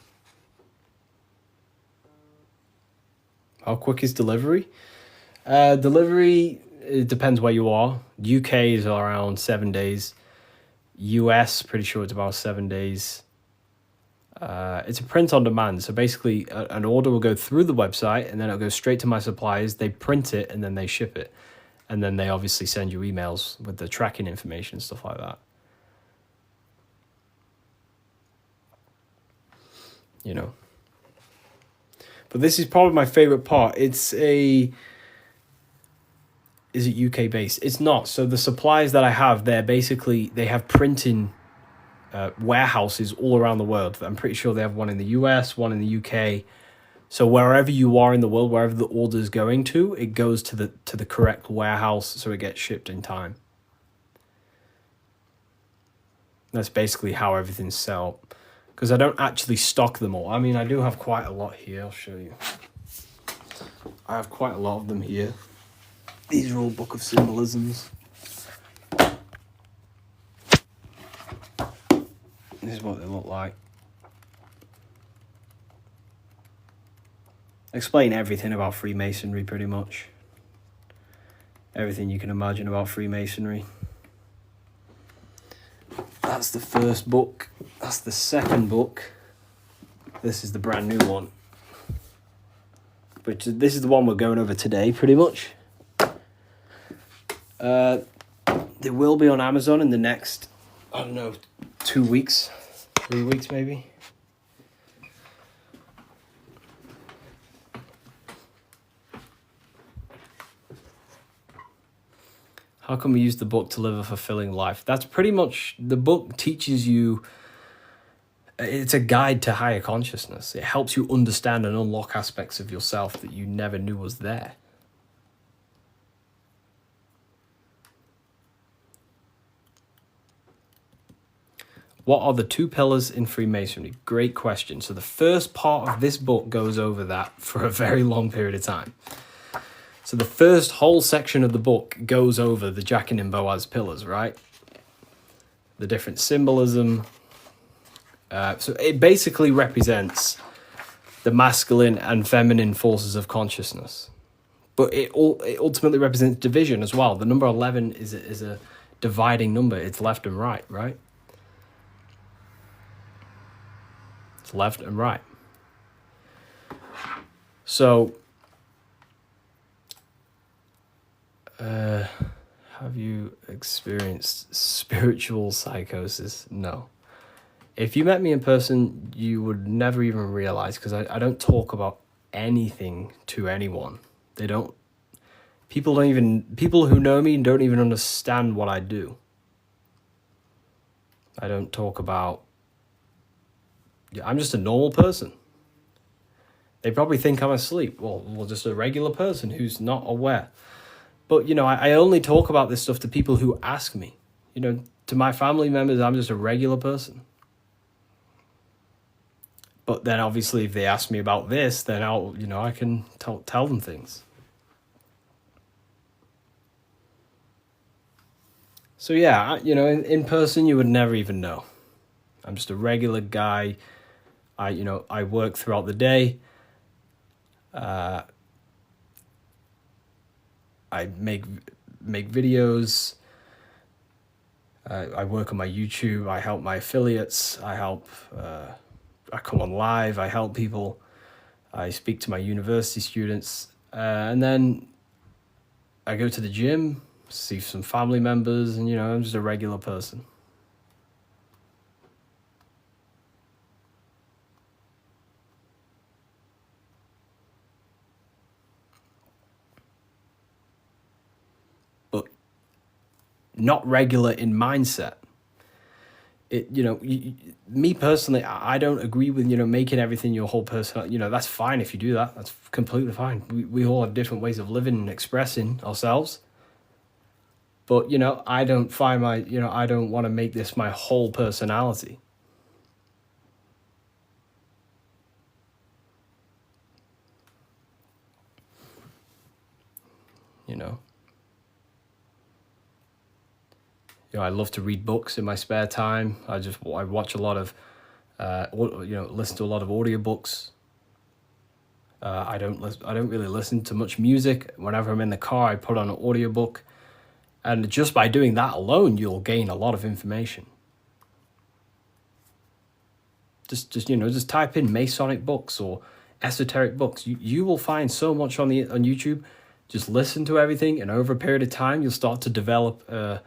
A: How quick is delivery? Delivery, it depends where you are. UK is around 7 days. US, pretty sure it's about 7 days. It's a print on demand. So basically, an order will go through the website and then it'll go straight to my suppliers. They print it and then they ship it. And then they obviously send you emails with the tracking information and stuff like that. But this is probably my favorite part. Is it UK based? It's not. So the supplies that I have, they have printing warehouses all around the world. I'm pretty sure they have one in the US, one in the UK. So wherever you are in the world, wherever the order is going to, it goes to the correct warehouse, so it gets shipped in time. That's basically how everything's set up. Because I don't actually stock them all. I mean, I do have quite a lot here. I'll show you. I have quite a lot of them here. These are all Book of Symbolisms. This is what they look like. Explain everything about Freemasonry, pretty much. Everything you can imagine about Freemasonry. That's the first book. That's the second book. This is the brand new one. Which this is the one we're going over today, pretty much. They will be on Amazon in the next, 2 weeks, 3 weeks maybe. How can we use the book to live a fulfilling life? That's pretty much, the book teaches you, it's a guide to higher consciousness. It helps you understand and unlock aspects of yourself that you never knew was there. What are the 2 pillars in Freemasonry? Great question. So the first part of this book goes over that for a very long period of time. So the first whole section of the book goes over the Jachin and Boaz pillars, right? The different symbolism. So it basically represents the masculine and feminine forces of consciousness. But it ultimately represents division as well. The number 11 is a dividing number. It's left and right, right? It's left and right. So, have you experienced spiritual psychosis? No. If you met me in person, you would never even realize, because I don't talk about anything to anyone. People who know me don't even understand what I do. I don't talk about, I'm just a normal person. They probably think I'm asleep. Well, just a regular person who's not aware. But, I only talk about this stuff to people who ask me. To my family members, I'm just a regular person. But then obviously if they ask me about this, then I can tell them things. So yeah, in person you would never even know. I'm just a regular guy. I work throughout the day. I make videos. I work on my YouTube. I help my affiliates. I come on live. I help people. I speak to my university students. And then I go to the gym, see some family members, and, I'm just a regular person. But not regular in mindset. Me personally, I don't agree with, making everything your whole person. That's fine if you do that. That's completely fine. We all have different ways of living and expressing ourselves. But, I don't find I don't want to make this my whole personality. I love to read books in my spare time. I watch a lot of, listen to a lot of audiobooks. I don't really listen to much music. Whenever I'm in the car, I put on an audiobook. And just by doing that alone, you'll gain a lot of information. Just type in Masonic books or esoteric books. You will find so much on YouTube. Just listen to everything, and over a period of time, you'll start to develop a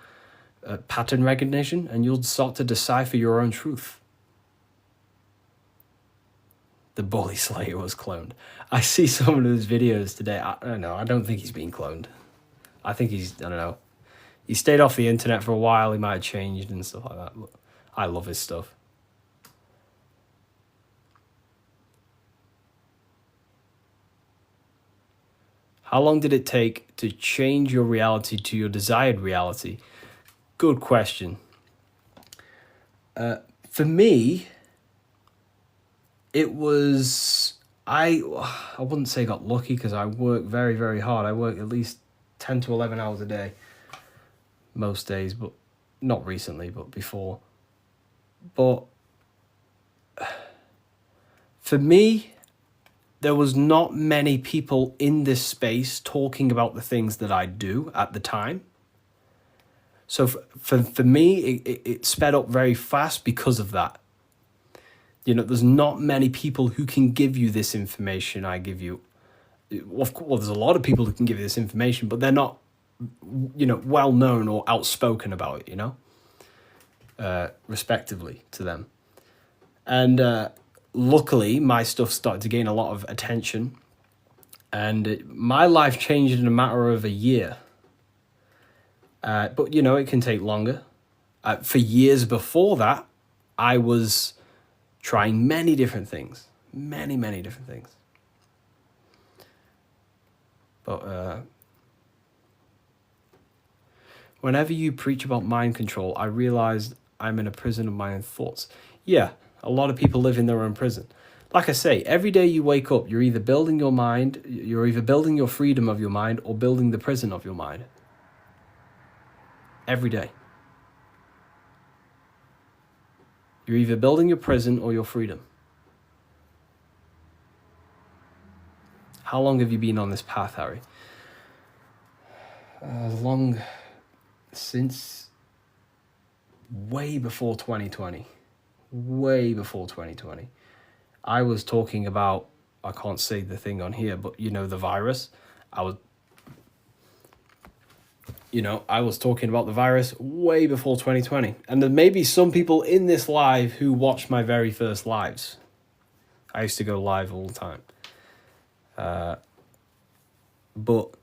A: pattern recognition, and you'll start to decipher your own truth. The Bully Slayer was cloned. I see some of his videos today. I don't know. I don't think he's being cloned. I think I don't know. He stayed off the internet for a while. He might have changed and stuff like that. But I love his stuff. How long did it take to change your reality to your desired reality? Good question. For me, it was, I wouldn't say got lucky, because I work very, very hard. I work at least 10 to 11 hours a day most days, but not recently, but before. But for me, there was not many people in this space talking about the things that I do at the time. So for me, it sped up very fast because of that. There's not many people who can give you this information I give you. Of course, there's a lot of people who can give you this information, but they're not, well known or outspoken about it, respectively to them. And luckily, my stuff started to gain a lot of attention, and my life changed in a matter of a year. But, it can take longer. For years before that, I was trying many different things. Many, many different things. But whenever you preach about mind control, I realized I'm in a prison of my own thoughts. Yeah, a lot of people live in their own prison. Like I say, every day you wake up, you're either building your mind, you're either building your freedom of your mind, or building the prison of your mind. Every day. You're either building your prison or your freedom. How long have you been on this path, Harry? Since way before 2020. Way before 2020. I was talking about, I can't say the thing on here, but the virus. I was talking about the virus way before 2020. And there may be some people in this live who watched my very first lives. I used to go live all the time. But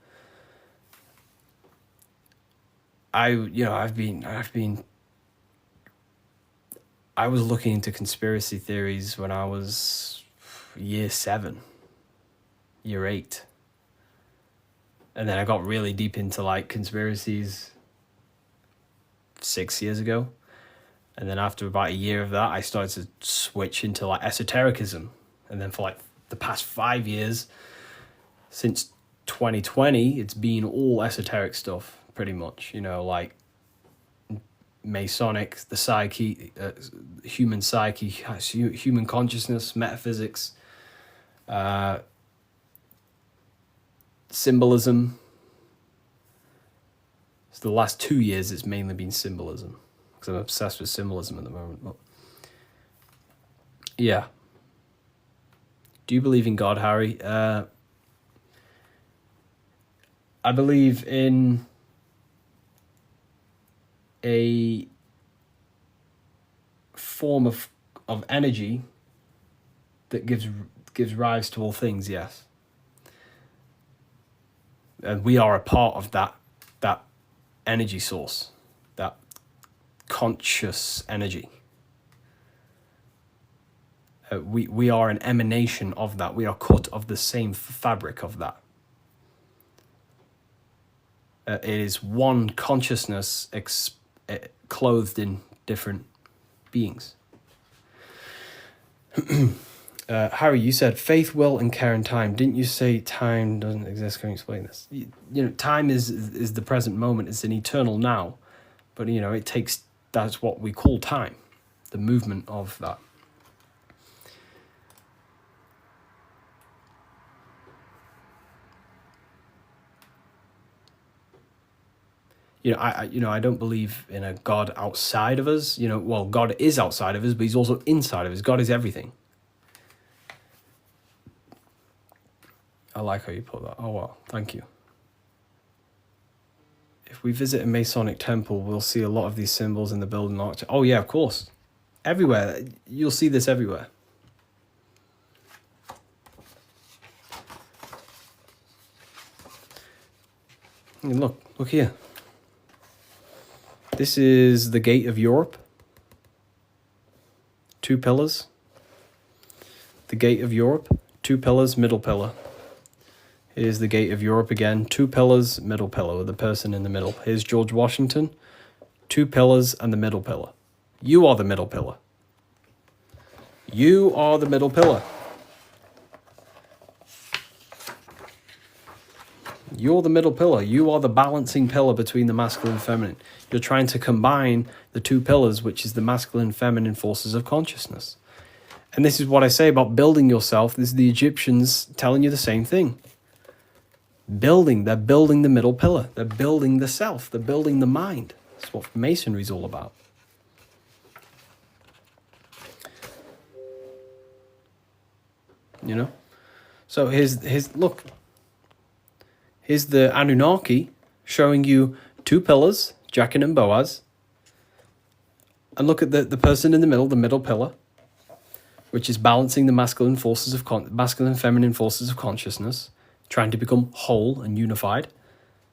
A: I was looking into conspiracy theories when I was year 7, year 8. And then I got really deep into conspiracies 6 years ago. And then after about a year of that, I started to switch into esotericism. And then for the past 5 years, since 2020, it's been all esoteric stuff, pretty much. Masonic, the psyche, human psyche, human consciousness, metaphysics, symbolism. So the last 2 years, it's mainly been symbolism, because I'm obsessed with symbolism at the moment. But yeah. Do you believe in God, Harry? I believe in a form of energy that gives rise to all things, yes. And we are a part of that energy source. conscious energy. We are an emanation of that. We are cut of the same fabric of that. It is one consciousness clothed in different beings. Harry, you said faith, will, and care and time. Didn't you say time doesn't exist? Can you explain this? You know, time is the present moment. It's an eternal now. But, you know, that's what we call time. The movement of that. I don't believe in a God outside of us. Well, God is outside of us, but he's also inside of us. God is everything. I like how you put that. Oh, wow. Thank you. If we visit a Masonic temple, we'll see a lot of these symbols in the building architecture. Oh, yeah, of course. Everywhere. You'll see this everywhere. And look here. This is the gate of Europe. 2 pillars. The gate of Europe, 2 pillars, middle pillar. Here's the gate of Europe again, 2 pillars, middle pillar, with the person in the middle. Here's George Washington, 2 pillars and the middle pillar. You are the middle pillar. You are the middle pillar. You're the middle pillar. You are the balancing pillar between the masculine and feminine. You're trying to combine the 2 pillars, which is the masculine and feminine forces of consciousness. And this is what I say about building yourself. This is the Egyptians telling you the same thing. They're building the middle pillar. They're building the self. They're building the mind. That's what Masonry is all about. So look. Here's the Anunnaki showing you 2 pillars, Jachin and Boaz. And look at the person in the middle pillar, which is balancing the masculine and feminine forces of consciousness, trying to become whole and unified,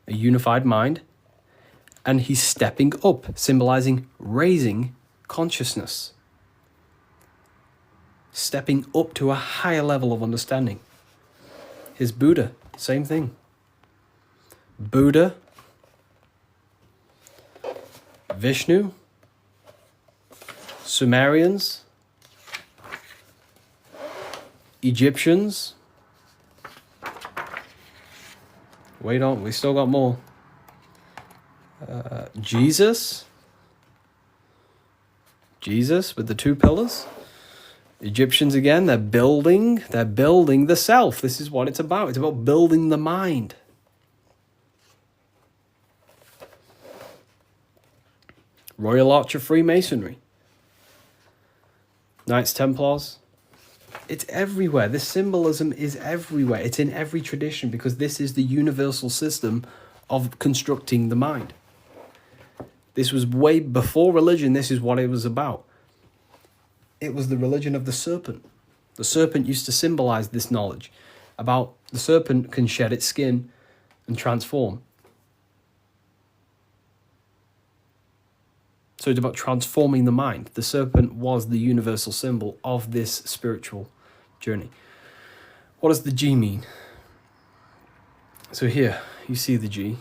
A: a unified mind. And he's stepping up, symbolizing raising consciousness. Stepping up to a higher level of understanding. Here's Buddha, same thing. Buddha, Vishnu, Sumerians, Egyptians. Wait on, we still got more. Jesus with the 2 pillars. Egyptians again, they're building the self. This is what it's about. It's about building the mind. Royal Arch of Freemasonry. Knights Templars. It's everywhere. This symbolism is everywhere. It's in every tradition because this is the universal system of constructing the mind. This was way before religion. This is what it was about. It was the religion of the serpent. The serpent used to symbolize this knowledge about the serpent can shed its skin and transform. So it's about transforming the mind. The serpent was the universal symbol of this spiritual journey. What does the G mean? So here, you see the G.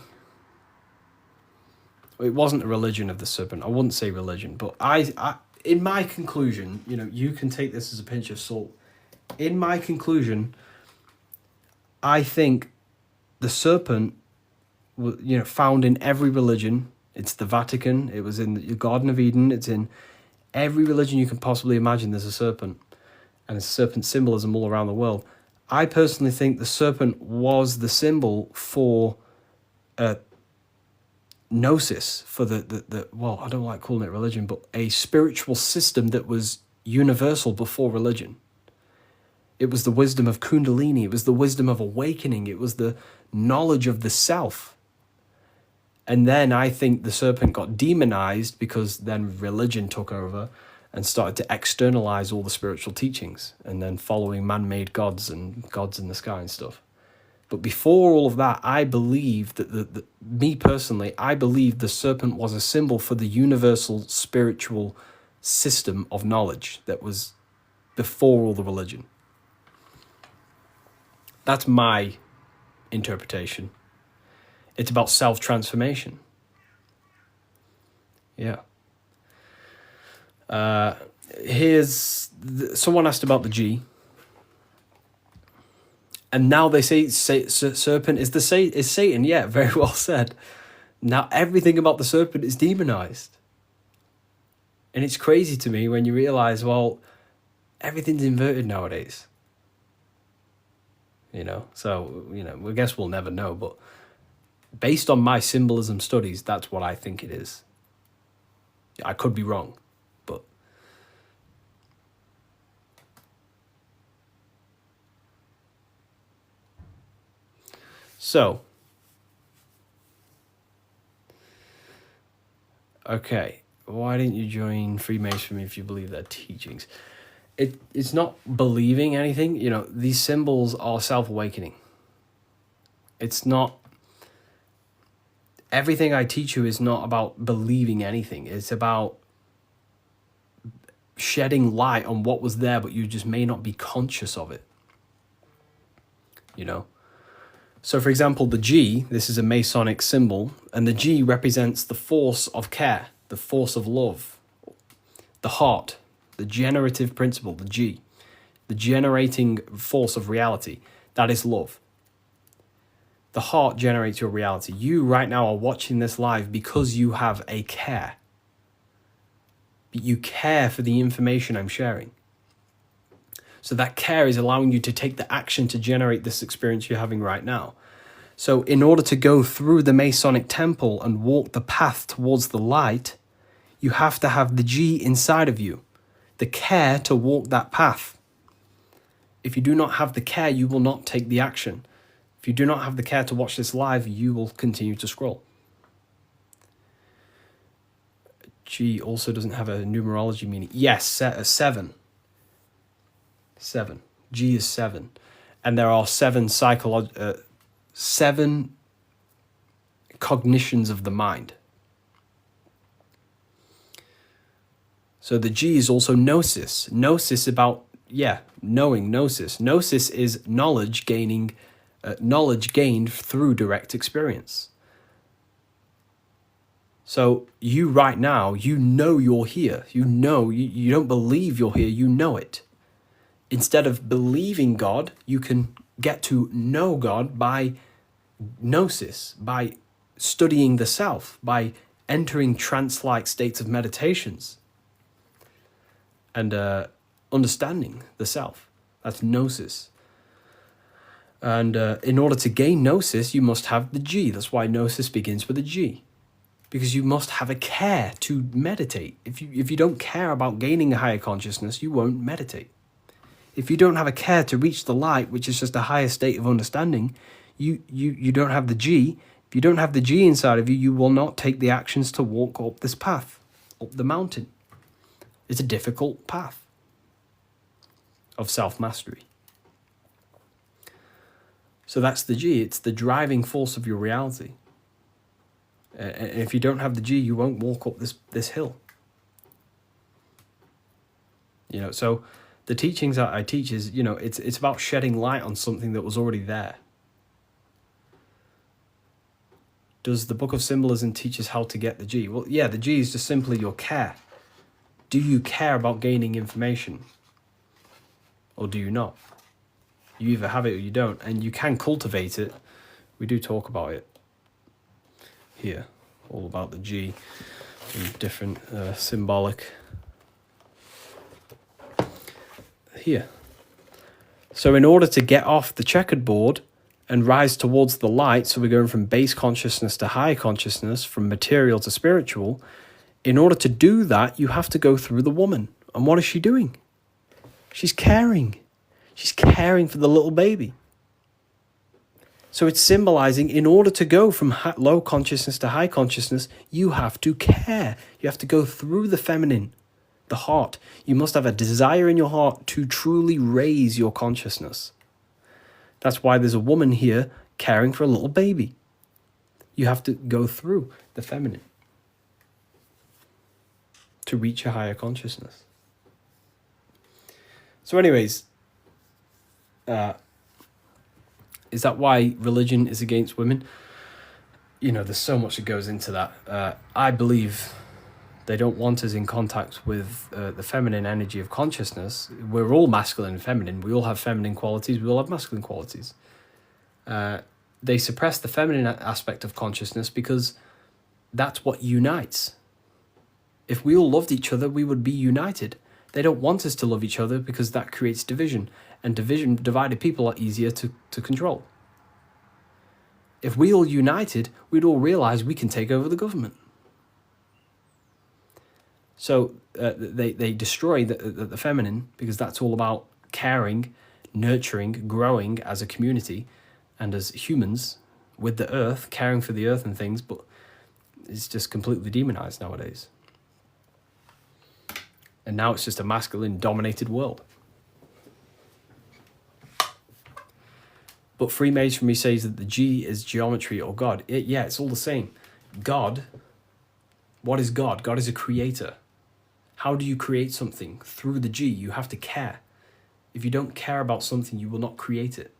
A: It wasn't a religion of the serpent. I wouldn't say religion, but I in my conclusion, you can take this as a pinch of salt. In my conclusion, I think the serpent, found in every religion. It's the Vatican. It was in the Garden of Eden. It's in every religion you can possibly imagine. There's a serpent, and it's serpent symbolism all around the world. I personally think the serpent was the symbol for gnosis, for the well, I don't like calling it religion, but a spiritual system that was universal before religion. It was the wisdom of Kundalini. It was the wisdom of awakening. It was the knowledge of the self. And then I think the serpent got demonized because then religion took over and started to externalize all the spiritual teachings and then following man-made gods and gods in the sky and stuff. But before all of that, I believe that me personally, I believe the serpent was a symbol for the universal spiritual system of knowledge that was before all the religion. That's my interpretation. It's about self-transformation. Yeah. Someone asked about the G. And now they say serpent is Satan. Yeah, very well said. Now everything about the serpent is demonized. And it's crazy to me when you realize, well, everything's inverted nowadays. So, I guess we'll never know. But based on my symbolism studies, that's what I think it is. I could be wrong, but... So, okay, why didn't you join Freemasonry if you believe their teachings? It's not believing anything. These symbols are self-awakening. It's not... Everything I teach you is not about believing anything. It's about shedding light on what was there, but you just may not be conscious of it. So, for example, the G, this is a Masonic symbol, and the G represents the force of care, the force of love, the heart, the generative principle, the G, the generating force of reality. That is love. The heart generates your reality. You right now are watching this live because you have a care. You care for the information I'm sharing. So that care is allowing you to take the action to generate this experience you're having right now. So in order to go through the Masonic temple and walk the path towards the light, you have to have the G inside of you, the care to walk that path. If you do not have the care, you will not take the action. If you do not have the care to watch this live, you will continue to scroll. G also doesn't have a numerology meaning. Yes, 7. 7. G is 7. And there are 7 cognitions of the mind. So the G is also gnosis. Gnosis about, knowing, gnosis. Gnosis is knowledge gained through direct experience. So you right now, you're here. You don't believe you're here, you know it. Instead of believing God, you can get to know God by gnosis, by studying the self, by entering trance-like states of meditations and understanding the self. That's gnosis. And in order to gain gnosis, you must have the G. That's why gnosis begins with a G. Because you must have a care to meditate. If you don't care about gaining a higher consciousness, you won't meditate. If you don't have a care to reach the light, which is just a higher state of understanding, you don't have the G. If you don't have the G inside of you, you will not take the actions to walk up this path, up the mountain. It's a difficult path of self-mastery. So that's the G. It's the driving force of your reality. And if you don't have the G, you won't walk up this hill. So the teachings that I teach is, it's about shedding light on something that was already there. Does the Book of Symbolism teach us how to get the G? Well, yeah, the G is just simply your care. Do you care about gaining information? Or do you not? You either have it or you don't, and you can cultivate it. We do talk about it here, all about the G and different symbolic here. So in order to get off the checkered board and rise towards the light, so we're going from base consciousness to high consciousness, from material to spiritual, in order to do that, you have to go through the woman. And what is she doing? She's caring. She's caring for the little baby. So it's symbolizing, in order to go from low consciousness to high consciousness, you have to care. You have to go through the feminine, the heart. You must have a desire in your heart to truly raise your consciousness. That's why there's a woman here caring for a little baby. You have to go through the feminine to reach a higher consciousness. So anyways, is that why religion is against women? You know, there's so much that goes into that. I believe they don't want us in contact with the feminine energy of consciousness. We're all masculine and feminine. We all have feminine qualities. We all have masculine qualities. They suppress the feminine aspect of consciousness because that's what unites. If we all loved each other, we would be united. They don't want us to love each other because that creates division. And divided people are easier to control. If we all united, we'd all realize we can take over the government. So they destroy the feminine because that's all about caring, nurturing, growing as a community and as humans with the earth, caring for the earth and things, but it's just completely demonized nowadays. And now it's just a masculine-dominated world. But Freemasonry says that the G is geometry or God. It's all the same. God, what is God? God is a creator. How do you create something? Through the G, you have to care. If you don't care about something, you will not create it.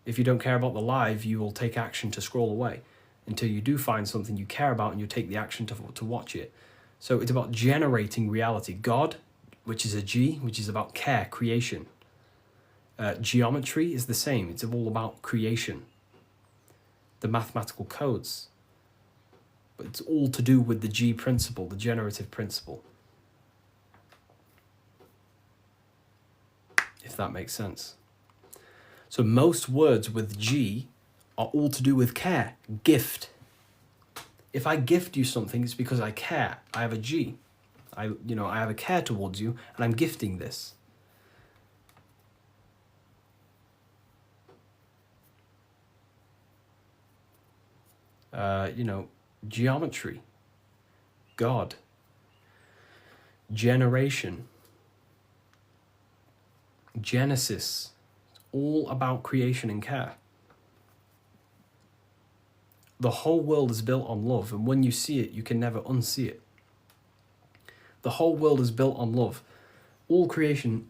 A: If you don't care about the live, you will take action to scroll away until you do find something you care about and you take the action to watch it. So it's about generating reality. God, which is a G, which is about care, creation. Geometry is the same. It's all about creation. The mathematical codes. But it's all to do with the G principle, the generative principle. If that makes sense. So most words with G are all to do with care, gift. If I gift you something, it's because I care. I have a G. I have a care towards you, and I'm gifting this. Geometry, God, generation, Genesis, it's all about creation and care. The whole world is built on love, and when you see it, you can never unsee it. The whole world is built on love. All creation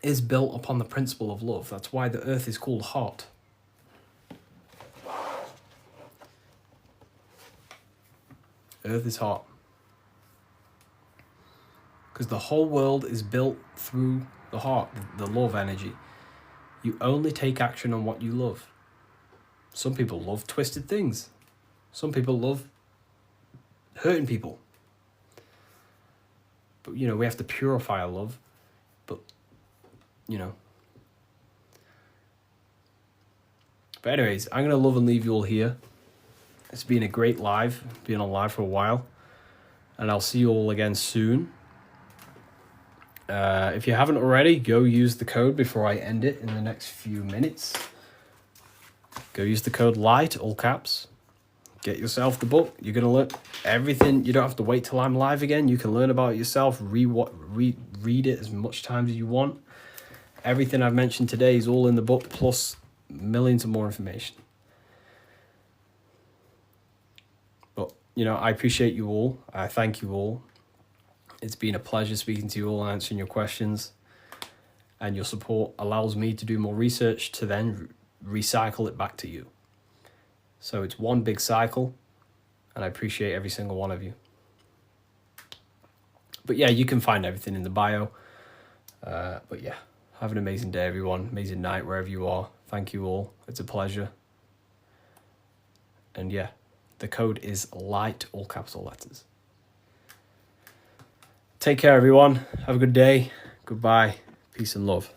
A: is built upon the principle of love. That's why the earth is called heart. Earth is hot. Because the whole world is built through the heart, the love energy. You only take action on what you love. Some people love twisted things. Some people love hurting people. But, we have to purify our love. But, But anyways, I'm going to love and leave you all here. It's been a great live, been on live for a while, and I'll see you all again soon. If you haven't already, go use the code before I end it in the next few minutes. Go use the code LIGHT, all caps. Get yourself the book. You're going to learn everything. You don't have to wait till I'm live again. You can learn about it yourself, read it as much times as you want. Everything I've mentioned today is all in the book, plus millions of more information. I appreciate you all. I thank you all. It's been a pleasure speaking to you all and answering your questions. And your support allows me to do more research to then recycle it back to you. So it's one big cycle, and I appreciate every single one of you. But yeah, you can find everything in the bio. But yeah, have an amazing day, everyone. Amazing night, wherever you are. Thank you all. It's a pleasure. And yeah. The code is LIGHT, all capital letters. Take care, everyone. Have a good day. Goodbye. Peace and love.